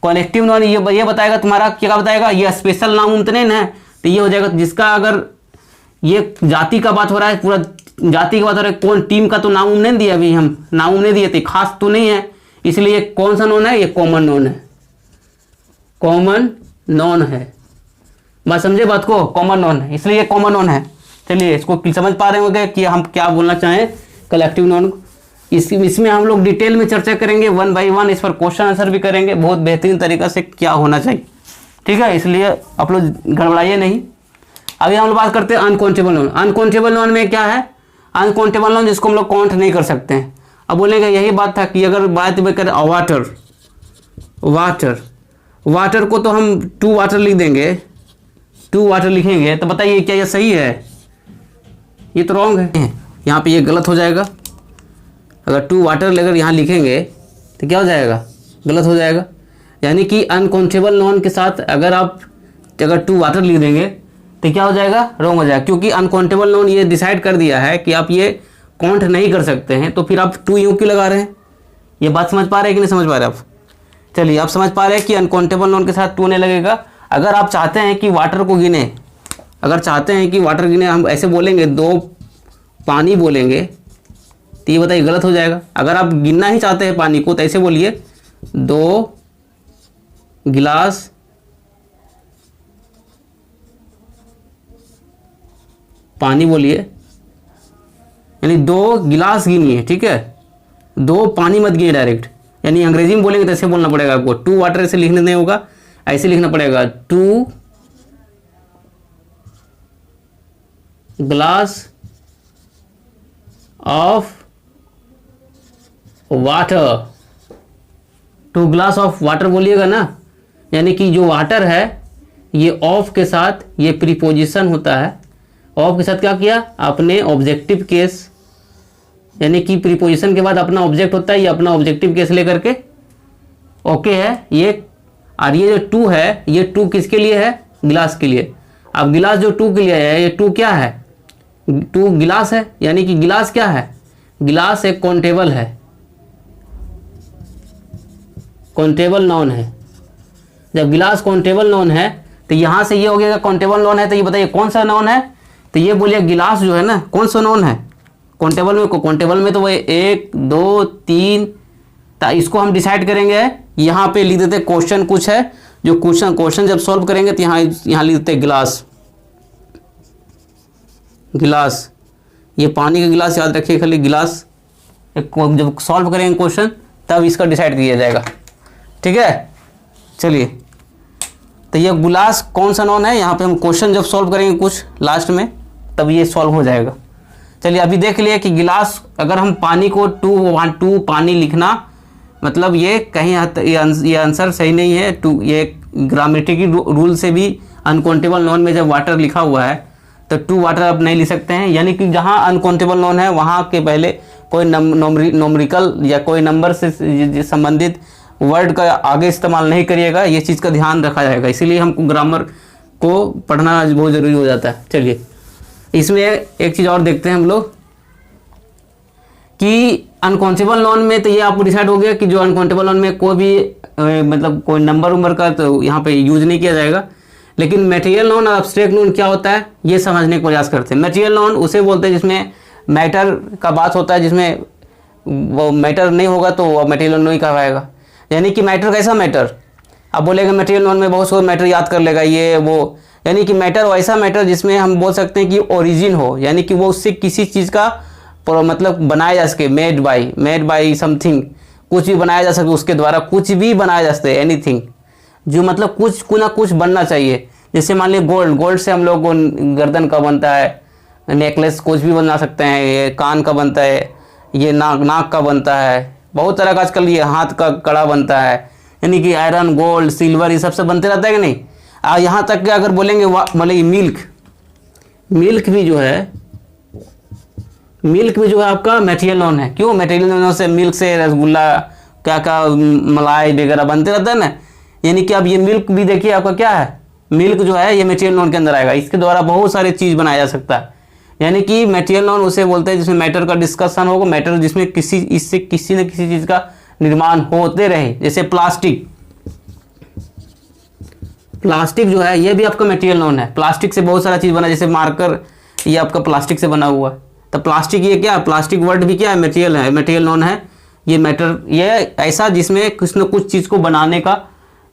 कलेक्टिव नाउन ये बताएगा तुम्हारा क्या बताएगा, ये स्पेशल नाउन तो नहीं है, तो ये हो जाएगा जिसका अगर ये जाति का बात हो रहा है, पूरा जाति की बात हो रहा है, कौन टीम का तो नाम नहीं दिया, अभी हम नाम नहीं दिए थे, खास तो नहीं है, इसलिए कौन सा नाउन है, ये कॉमन नाउन है, कॉमन नाउन है। बात समझे बात को, कॉमन नाउन है, इसलिए कॉमन नाउन है। चलिए इसको समझ पा रहे होंगे कि हम क्या बोलना चाहें कलेक्टिव नाउन। इसमें हम लोग डिटेल में चर्चा करेंगे, 1 बाई 1 इस पर क्वेश्चन आंसर भी करेंगे बहुत बेहतरीन तरीका से क्या होना चाहिए, ठीक है, इसलिए आप लोग गड़बड़ाइए नहीं। अभी हम लोग बात करते हैं अनकाउंटेबल नाउन। अनकाउंटेबल नाउन में क्या है, अनकाउंटेबल नाउन जिसको हम लोग काउंट नहीं कर सकते हैं। अब बोलेंगे यही बात था कि अगर बात में करें वाटर को तो हम 2 वाटर लिख देंगे, 2 वाटर लिखेंगे, तो बताइए क्या ये सही है, ये तो रॉन्ग है, यहाँ पे ये गलत हो जाएगा। अगर 2 वाटर लेकर यहाँ लिखेंगे तो क्या हो जाएगा, गलत हो जाएगा। यानी कि अनकाउंटेबल नाउन के साथ अगर 2 वाटर लिख देंगे तो क्या हो जाएगा, रॉन्ग हो जाएगा, क्योंकि अनकाउंटेबल नाउन ये डिसाइड कर दिया है कि आप ये काउंट नहीं कर सकते हैं, तो फिर आप 2 यूँ क्यों लगा रहे हैं। ये बात समझ पा रहे हैं कि नहीं समझ पा रहे आप। चलिए आप समझ पा रहे हैं कि अनकाउंटेबल नाउन के साथ 2 नहीं लगेगा। अगर आप चाहते हैं कि वाटर को गिने, हम ऐसे बोलेंगे 2 पानी बोलेंगे, तो ये बताइए गलत हो जाएगा। अगर आप गिनना ही चाहते हैं पानी को तो ऐसे बोलिए 2 गिलास पानी बोलिए, यानी 2 गिलास गिनिए, ठीक है, 2 पानी मत गिनिए डायरेक्ट। यानी अंग्रेजी में बोलेंगे तो ऐसे बोलना पड़ेगा आपको, 2 वाटर ऐसे लिखने नहीं होगा, ऐसे लिखना पड़ेगा 2 glass of water, 2 glass of water बोलिएगा ना। यानी कि जो वाटर है ये ऑफ के साथ ये प्रीपोजिशन होता है, ऑफ के साथ क्या किया, अपने ऑब्जेक्टिव केस, यानी कि प्रीपोजिशन के बाद अपना ऑब्जेक्ट होता है, ये अपना ऑब्जेक्टिव केस लेकर के ओके है ये। और ये जो 2 है, ये 2 किसके लिए है, गिलास के लिए। अब गिलास जो 2 के लिए है, ये 2 क्या है, टू गिलास है, यानी कि गिलास क्या है, गिलास एक काउंटेबल है, काउंटेबल नाउन है। जब गिलास काउंटेबल नाउन है तो यहाँ से ये हो गया काउंटेबल नाउन है, तो ये बताइए कौन सा नाउन है, तो ये बोलिए गिलास जो है ना कौन सा नाउन है काउंटेबल में, काउंटेबल में तो वो 1 2 3, तो इसको हम डिसाइड करेंगे। यहाँ पे लिख देते क्वेश्चन कुछ है, जो क्वेश्चन जब सॉल्व करेंगे तो यहाँ लिख देते गिलास, गिलास, ये पानी का गिलास याद रखिए खाली गिलास, जब सॉल्व करेंगे क्वेश्चन तब इसका डिसाइड किया जाएगा, ठीक है। चलिए, तो ये गिलास कौन सा नॉन है, यहाँ पे हम क्वेश्चन जब सॉल्व करेंगे कुछ लास्ट में तब ये सॉल्व हो जाएगा। चलिए अभी देख लिए कि गिलास, अगर हम पानी को टू पानी लिखना, मतलब ये कहीं ये आंसर सही नहीं है। टू, ये ग्रामेटिकल रूल से भी अनकाउंटेबल नॉन में जब वाटर लिखा हुआ है तो टू वाटर आप नहीं लिख सकते हैं, यानी कि जहाँ अनकाउंटेबल नॉन है वहाँ के पहले कोई नोमरिकल या कोई नंबर से संबंधित वर्ड का आगे इस्तेमाल नहीं करिएगा, ये चीज़ का ध्यान रखा जाएगा, इसीलिए हमको ग्रामर को पढ़ना बहुत ज़रूरी हो जाता है। चलिए इसमें एक चीज़ और देखते हैं हम लोग कि अनकाउंटेबल नॉन में तो ये आपको डिसाइड हो गया कि जो अनकाउंटेबल नॉन में कोई भी मतलब कोई नंबर उम्बर का तो यहाँ पे यूज नहीं किया जाएगा। लेकिन मटेरियल नॉन और अब्स्ट्रैक्ट नॉन क्या होता है ये समझने का प्रयास करते हैं। मटेरियल नॉन उसे बोलते हैं जिसमें मैटर का बात होता है, जिसमें वो मैटर नहीं होगा तो वो मटेरियल नॉन ही कहलाएगा। यानी कि मैटर कैसा मैटर, अब बोलेगा मटेरियल नॉन में बहुत सारे मैटर याद कर लेगा ये वो, यानी कि मैटर वैसा मैटर जिसमें हम बोल सकते हैं कि ओरिजिन हो, यानी कि वो उससे किसी चीज़ का मतलब बनाया जा सके, मेड बाई समथिंग, कुछ भी बनाया जा सके, उसके द्वारा कुछ भी बनाया जा सकता है, एनीथिंग, जो मतलब कुछ ना कुछ बनना चाहिए। जैसे मान लीजिए गोल्ड से हम लोग को गर्दन का बनता है, नेकलेस कुछ भी बना सकते हैं, ये कान का बनता है, ये नाक का बनता है, बहुत तरह का आजकल ये हाथ का कड़ा बनता है, यानी कि आयरन गोल्ड सिल्वर ये सबसे बनते रहता है कि नहीं। यहाँ तक कि अगर बोलेंगे मतलब मिल्क भी जो है आपका मटेरियल नॉन है। क्यों मटेरियल नॉन से मिल्क से रसगुल्ला क्या क्या मलाई वगैरह बनते रहता है ना, यानी कि अब ये मिल्क भी देखिए आपका क्या है, मिल्क जो है ये मटेरियल नॉन के अंदर आएगा, इसके द्वारा बहुत सारी चीज़ बनाया जा सकता है। यानी कि मटेरियल नॉन उसे बोलते हैं जिसमें मैटर का डिस्कशन होगा, मैटर जिसमें इससे किसी न किसी चीज़ का निर्माण होते रहे। जैसे प्लास्टिक जो है ये भी आपका मटेरियल नॉन है, प्लास्टिक से बहुत सारा चीज़ बना, जैसे मार्कर ये आपका प्लास्टिक से बना हुआ है, तो प्लास्टिक ये क्या, प्लास्टिक वर्ड भी क्या है, मटेरियल है, मटेरियल नॉन है। ये मैटर ये ऐसा जिसमें कुछ न कुछ चीज़ को बनाने का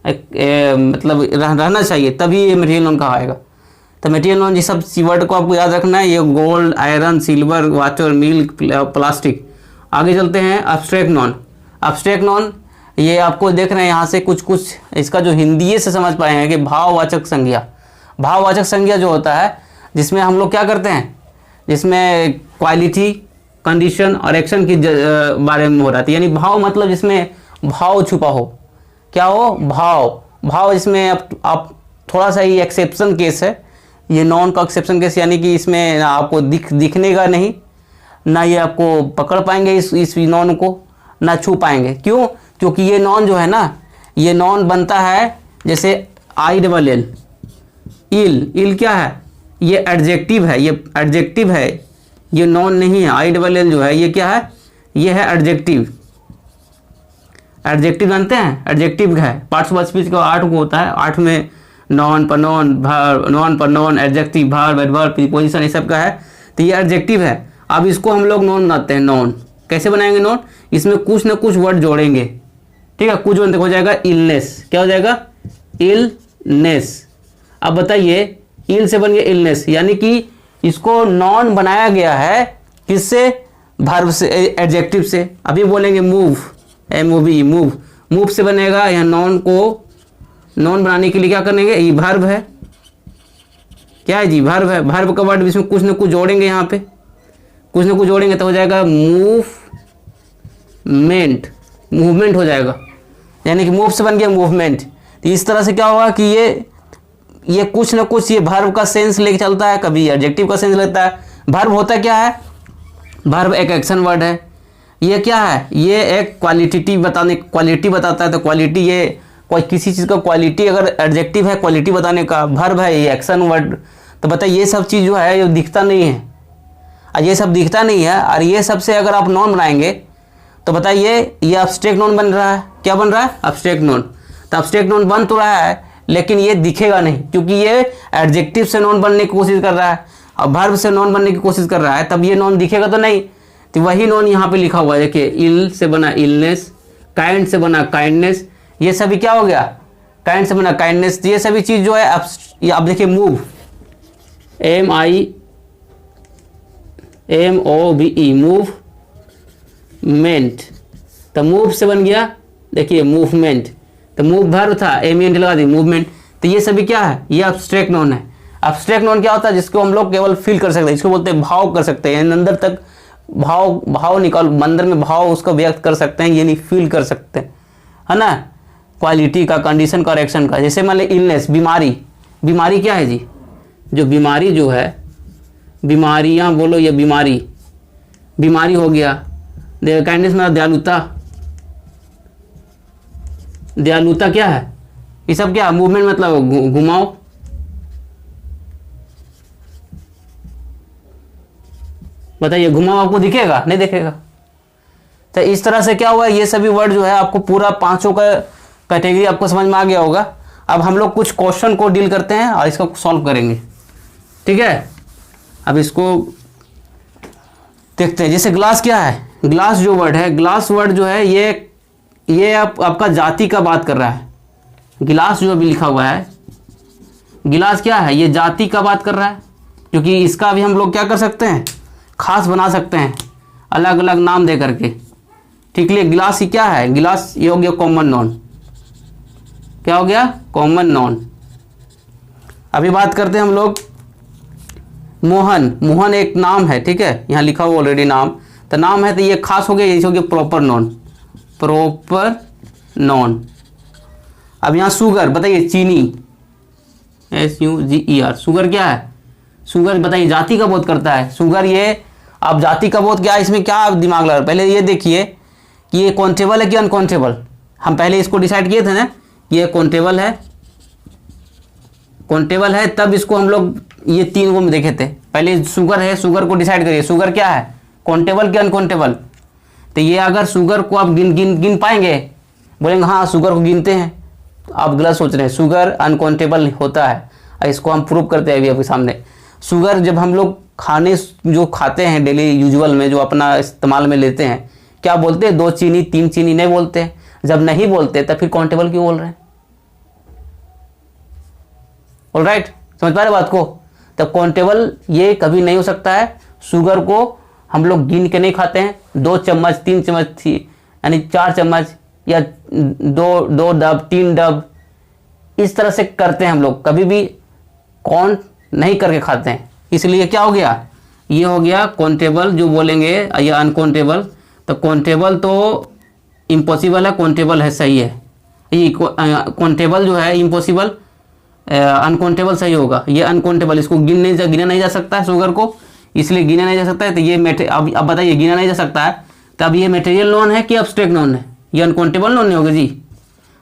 मतलब रहना चाहिए, तभी ये मटेरियल नॉन कहाएगा। तो मटेरियल नॉन ये सब वर्ड को आपको याद रखना है, ये gold iron silver water milk plastic. आगे चलते हैं अब्स्ट्रैक्ट नॉन, ये आपको देख रहे हैं यहाँ से कुछ इसका जो हिंदी से समझ पाए हैं कि भाववाचक संज्ञा जो होता है, जिसमें हम लोग क्या करते हैं, जिसमें क्वालिटी कंडीशन और एक्शन की बारे में हो रहा है। यानी भाव मतलब जिसमें भाव छुपा हो, क्या हो भाव, इसमें आप थोड़ा सा ही एक्सेप्शन केस है, ये नॉन का एक्सेप्शन केस, यानी कि इसमें आपको दिखने का नहीं, ना ये आपको पकड़ पाएंगे इस नॉन को, ना छू पाएंगे। क्यों, क्योंकि ये नॉन जो है ना, ये नॉन बनता है जैसे ILL, इल क्या है, ये एडजेक्टिव है, ये नॉन नहीं है। ILL जो है ये क्या है, ये है एडजेक्टिव जानते हैं, एडजेक्टिव है। पार्ट्स ऑफ स्पीच का 8 को होता है, 8 में noun, pronoun, adjective, verb, adverb, preposition ये सब का है, तो ये एडजेक्टिव है। अब इसको हम लोग नॉन बनाते हैं। नॉन कैसे बनाएंगे नॉन, इसमें कुछ ना कुछ वर्ड जोड़ेंगे, ठीक है, कुछ हो जाएगा इलनेस, क्या हो जाएगा इलनेस। अब बताइए इल से बन गया इलनेस, यानी कि इसको नॉन बनाया गया है किससे, वर्ब से, एडजेक्टिव से। अभी बोलेंगे मूव, मूव से बनेगा, यहाँ नॉन को नॉन बनाने के लिए क्या करेंगे, ये वर्ब है, क्या है जी, वर्ब है। वर्ब का वर्ड इसमें कुछ ना कुछ जोड़ेंगे, यहाँ पे कुछ ना कुछ जोड़ेंगे तो हो जाएगा मूवमेंट हो जाएगा, यानी कि मूव से बन गया मूवमेंट। तो इस तरह से क्या होगा कि ये कुछ ना कुछ ये वर्ब का सेंस लेके चलता है, कभी एडजेक्टिव का सेंस लेता है। वर्ब होता क्या है, वर्ब एक एक्शन वर्ड है। ये क्या है, ये एक क्वालिटी बताता है, तो क्वालिटी ये कोई किसी चीज़ का क्वालिटी, अगर एडजेक्टिव है क्वालिटी बताने का, वर्ब है ये एक्शन वर्ड। तो बताइए ये सब चीज़ जो है ये दिखता नहीं है, और ये सब दिखता नहीं है, और ये सब से अगर आप नॉन बनाएंगे तो बताइए ये अब्स्ट्रैक्ट नॉन बन रहा है। क्या बन रहा है? Abstract non. तो अब्स्ट्रैक्ट नॉन बन तो रहा है लेकिन ये दिखेगा नहीं, क्योंकि ये एडजेक्टिव से नॉन बनने की कोशिश कर रहा है और वर्ब से नॉन बनने की कोशिश कर रहा है, तब ये नॉन दिखेगा तो नहीं। तो वही नॉन यहाँ पे लिखा हुआ है, देखिए इल से बना इलनेस, काइंड से बना काइंडनेस, ये सभी क्या हो गया? काइंड से बना काइंडनेस। ये सभी चीज़ जो है अब देखिए मूव, MOVE, मूवमेंट। तो मूव से बन गया देखिए मूवमेंट, तो मूव वर्ब था, MENT लगा दी, मूवमेंट। तो ये सभी क्या है? ये अब्स्ट्रैक्ट नॉन है। अब्स्ट्रैक्ट नॉन क्या होता है? जिसको हम लोग केवल फील कर सकते हैं, इसको बोलते हैं भाव कर सकते हैं, अंदर तक भाव निकाल, अंदर में भाव उसको व्यक्त कर सकते हैं, यानी फील कर सकते हैं, है ना, क्वालिटी का, कंडीशन का और एक्शन का। जैसे मान ली इलनेस, बीमारी। बीमारी क्या है जी? जो बीमारी जो है, बीमारियां बोलो या बीमारी, बीमारी हो गया। काइंडनेस में दयालुता, दयालुता क्या है? ये सब क्या? मूवमेंट मतलब घुमाओ। बताइए घुमाओ आपको दिखेगा? नहीं दिखेगा। तो इस तरह से क्या हुआ, ये सभी वर्ड जो है आपको पूरा पांचों का कैटेगरी आपको समझ में आ गया होगा। अब हम लोग कुछ क्वेश्चन को डील करते हैं और इसको सॉल्व करेंगे, ठीक है। अब इसको देखते हैं। जैसे ग्लास क्या है? ग्लास जो वर्ड है, ग्लास वर्ड जो है ये आपका जाति का बात कर रहा है। गिलास जो अभी लिखा हुआ है, गिलास क्या है? ये जाति का बात कर रहा है, क्योंकि इसका भी हम लोग क्या कर सकते हैं? खास बना सकते हैं अलग अलग नाम दे करके, ठीक है। गिलास ही क्या है? गिलास ये हो गया कॉमन नॉन। क्या हो गया? Common noun. अभी बात करते हैं हम लोग मोहन। मोहन एक नाम है, ठीक है, यहाँ लिखा हुआ ऑलरेडी नाम, तो नाम है तो ये खास हो गया, ये हो गया प्रॉपर नॉन, प्रॉपर नॉन। अब यहाँ शुगर, बताइए चीनी, SUGER, शुगर क्या है? शुगर बताइए जाति का बोध करता है। शुगर ये अब जाति का बोध क्या, इसमें क्या दिमाग लगा? पहले ये देखिए कि ये काउंटेबल है कि अनकाउंटेबल। हम पहले इसको डिसाइड किए थे ना, ये काउंटेबल है, काउंटेबल है, तब इसको हम लोग ये तीन को में देखे थे। पहले शुगर है, शुगर को डिसाइड करिए, शुगर क्या है? काउंटेबल कि अनकाउंटेबल? तो ये अगर शुगर को आप गिन पाएंगे, बोलेंगे हाँ शुगर को गिनते हैं, तो आप गलत सोच रहे हैं। शुगर अनकाउंटेबल होता है, इसको हम प्रूव करते हैं अभी आपके सामने। शुगर जब हम लोग खाने जो खाते हैं डेली यूजुअल में, जो अपना इस्तेमाल में लेते हैं, क्या बोलते हैं? 2 चीनी 3 चीनी नहीं बोलते हैं। जब नहीं बोलते तब फिर काउंटेबल क्यों बोल रहे हैं? ऑलराइट, समझ पा रहे बात को? तब काउंटेबल ये कभी नहीं हो सकता है। शुगर को हम लोग गिन के नहीं खाते हैं, 2 चम्मच 3 चम्मच थी, यानी 4 चम्मच या 2 डब 3 डब, इस तरह से करते हैं हम लोग, कभी भी काउंट नहीं करके खाते हैं। इसलिए क्या हो गया? ये हो गया काउंटेबल जो बोलेंगे, या अनकाउंटेबल। तो काउंटेबल तो इम्पॉसिबल है, काउंटेबल है सही है। ये काउंटेबल जो है इम्पॉसिबल, अनकाउंटेबल सही होगा। ये अनकाउंटेबल, इसको गिना नहीं जा सकता है शुगर को, इसलिए गिना नहीं जा सकता है। तो ये अब बताइए गिना नहीं जा सकता है, तब ये मटेरियल नॉन है कि अब्स्ट्रैक्ट नॉन है? ये अनकाउंटेबल नॉन नहीं होगा जी।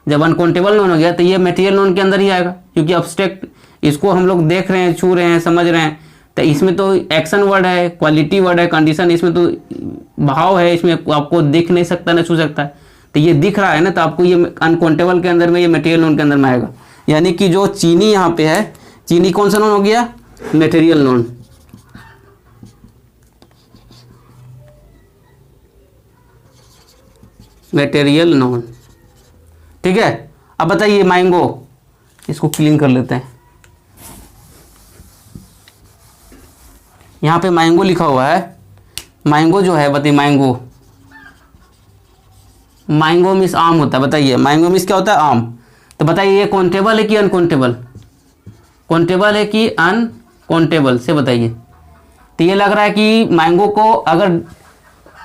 जब अनकाउंटेबल नॉन हो गया तो ये मटेरियल नॉन के अंदर ही आएगा, क्योंकि अब्स्ट्रैक्ट इसको हम लोग देख रहे हैं, छू रहे हैं, समझ रहे हैं, तो इसमें तो एक्शन वर्ड है, क्वालिटी वर्ड है, कंडीशन, इसमें तो भाव है, इसमें आपको दिख नहीं सकता ना छू सकता है। तो ये दिख रहा है ना, तो आपको ये अनकाउंटेबल के अंदर में, ये मटेरियल नॉन के अंदर में आएगा। यानी कि जो चीनी यहाँ पे है, चीनी कौन सा नॉन हो गया? Material non. मटेरियल नॉन, ठीक है। अब बताइए मैंगो, इसको क्लीन कर लेते हैं। यहाँ पे मैंगो लिखा हुआ है, मैंगो जो है बताइए, मैंगो, मैंगो मीन्स आम होता है। बताइए मैंगो मीन्स क्या होता है? आम। तो बताइए ये काउंटेबल है कि अनकाउंटेबल? काउंटेबल है कि अनकाउंटेबल से बताइए। तो ये लग रहा है कि मैंगो को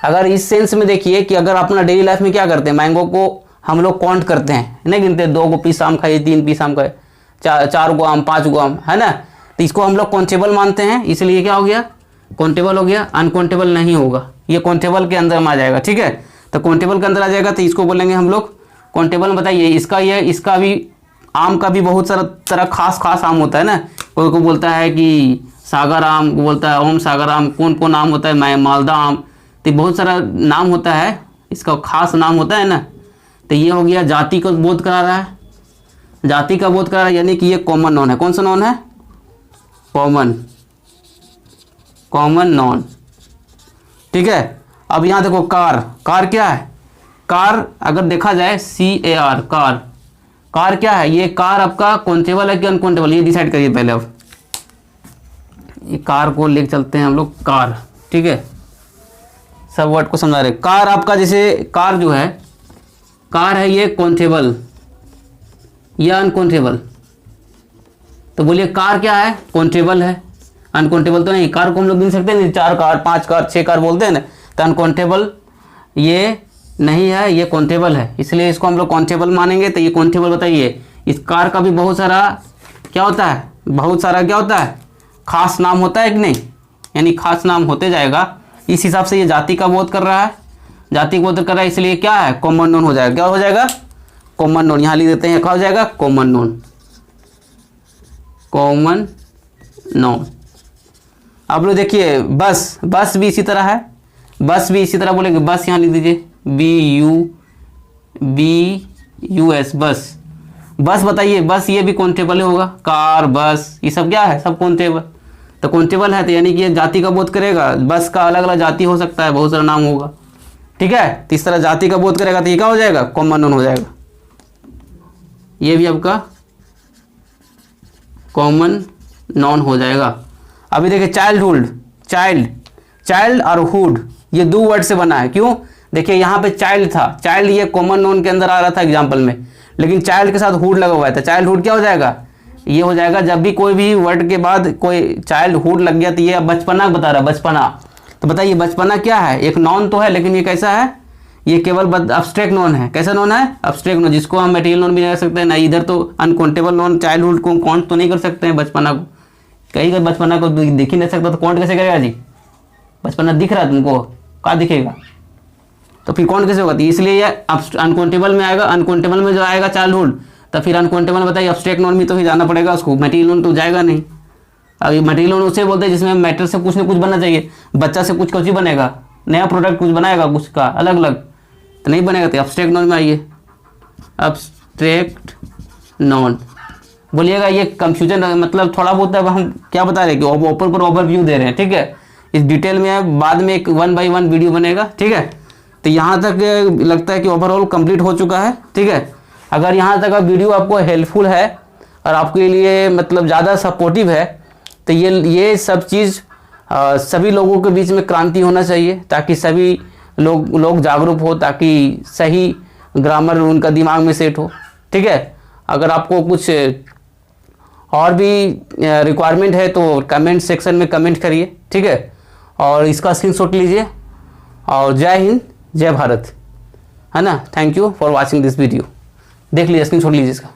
अगर इस सेंस में देखिए कि अगर अपना डेली लाइफ में क्या करते हैं, मैंगो को हम लोग काउंट करते हैं, नहीं गिनते, 2 पीस आम खाइए, 3 पीस आम खाए, 4 गो आम, 5 गो आम, है ना। तो इसको हम लोग काउंटेबल मानते हैं, इसलिए क्या हो गया? काउंटेबल हो गया। अनकाउंटेबल नहीं होगा, ये काउंटेबल के अंदर में आ जाएगा, ठीक है। तो काउंटेबल के अंदर आ जाएगा, तो इसको बोलेंगे हम लोग काउंटेबल। बताइए इसका भी आम का भी बहुत सारा तरह खास आम होता है ना। कोई को बोलता है कि सागर आम बोलता है, ओम सागर आम, कौन कौन आम होता है, मैं मालदा आम, तो बहुत सारा नाम होता है, इसका खास नाम होता है ना। तो ये हो गया जाति को बोध करा रहा है, जाति का बोध करा रहा है, यानी कि ये कॉमन नॉन है। कौन सा नॉन है? Common noun. ठीक है। अब यहाँ देखो कार, कार क्या है? कार अगर देखा जाए CAR, कार, कार क्या है? ये कार आपका काउंटेबल है कि अनकाउंटेबल, ये डिसाइड करिए पहले। अब ये कार को लेके चलते हैं हम लोग, कार। ठीक है, सब वर्ड को समझा रहे। कार आपका, जैसे कार जो है, कार है ये काउंटेबल या अनकाउंटेबल? तो बोलिए कार क्या है? काउंटेबल है, अनकाउंटेबल तो नहीं। कार को हम लोग गिन सकते हैं, 4 कार, 5 कार, 6 कार बोलते हैं ना, तो अनकाउंटेबल ये नहीं है, ये काउंटेबल है, इसलिए इसको हम लोग काउंटेबल मानेंगे। तो ये काउंटेबल, बताइए इस कार का भी बहुत सारा क्या होता है? बहुत सारा क्या होता है? खास नाम होता है कि नहीं? यानी खास नाम होते जाएगा। इस हिसाब से ये जाति का बोध कर रहा है, जाति का बोध कर रहा है, इसलिए क्या है? कॉमन नोन हो जाएगा। क्या हो जाएगा? Common known. यहाँ लिख देते हैं, क्या हो जाएगा? Common known, common known. अब लोग देखिए बस, बस भी इसी तरह है, बस भी इसी तरह बोलेंगे। बस यहाँ लिख दीजिए, BUS, बस। बस बताइए, बस ये भी काउंटेबल होगा। कार, बस, ये सब क्या है? सब काउंटेबल। तो काउंटेबल है, तो यानी कि ये जाति का बोध करेगा। बस का अलग अलग जाति हो सकता है, बहुत सारा नाम होगा। ठीक है, तो इस तरह जाति का बोध करेगा, तो ये क्या हो जाएगा? कॉमन नोन हो जाएगा। ये भी आपका कॉमन नॉन हो जाएगा। अभी देखिए चाइल्डहुड, चाइल्ड और हुड, ये 2 वर्ड से बना है। क्यों? देखिए यहाँ पे चाइल्ड था, चाइल्ड ये कॉमन नोन के अंदर आ रहा था एग्जाम्पल में, लेकिन चाइल्ड के साथ हुड लगा हुआ है, तो चाइल्डहुड क्या हो जाएगा? ये हो जाएगा, जब भी कोई भी वर्ड के बाद कोई चाइल्डहुड लग गया, तो ये बचपना बता रहा है, बचपना। तो बताइए बचपना क्या है? एक नॉन तो है, लेकिन ये कैसा है? ये केवल अब्स्ट्रैक्ट नॉन है। कैसा नॉन है? अब्स्ट्रैक्ट नॉन, जिसको हम मटेरियल नॉन भी नहीं कर सकते ना। इधर तो अनकाउंटेबल नॉन, चाइल्डहुड को काउंट तो नहीं कर सकते हैं, बचपना को। कहीं का बचपना को दिख ही नहीं सकता, तो काउंट कैसे करेगा जी? बचपना दिख रहा है तुमको, कहाँ दिखेगा? तो फिर काउंट कैसे होगा? तो इसलिए ये अनकाउंटेबल में आएगा। अनकाउंटेबल में जो आएगा चाइल्डहुड, तो फिर अनकाउंटेबल बताइए अब्स्ट्रैक्ट नॉन में तो ही जाना पड़ेगा उसको, मटेरियल नॉन तो जाएगा नहीं। अब ये मटेरियल नॉन उसे बोलते हैं जिसमें मैटर से कुछ ना कुछ बनना चाहिए। बच्चा से कुछ ही बनेगा, नया प्रोडक्ट कुछ बनाएगा, कुछ का अलग अलग तो नहीं बनेगा। तो अब्स्ट्रैक्ट नॉन में आइए, अब्स्ट्रैक्ट नॉन। बोलिएगा ये कंफ्यूजन, मतलब थोड़ा बहुत अब हम क्या बता रहे हैं कि ऊपर पर ओवरव्यू दे रहे हैं। ठीक है, इस डिटेल में बाद में एक 1 by 1 वीडियो बनेगा। ठीक है, तो यहाँ तक लगता है कि ओवरऑल कंप्लीट हो चुका है। ठीक है, अगर यहाँ तक का वीडियो आपको हेल्पफुल है और आपके लिए मतलब ज़्यादा सपोर्टिव है, तो ये सब चीज़ सभी लोगों के बीच में क्रांति होना चाहिए, ताकि सभी लोग जागरूक हो, ताकि सही ग्रामर उनका दिमाग में सेट हो। ठीक है, अगर आपको कुछ और भी रिक्वायरमेंट है तो कमेंट सेक्शन में कमेंट करिए। ठीक है, और इसका स्क्रीनशॉट लीजिए। और जय हिंद, जय भारत, है ना। Thank you for watching this video. देख लीजिए, स्क्रीनशॉट लीजिए इसका।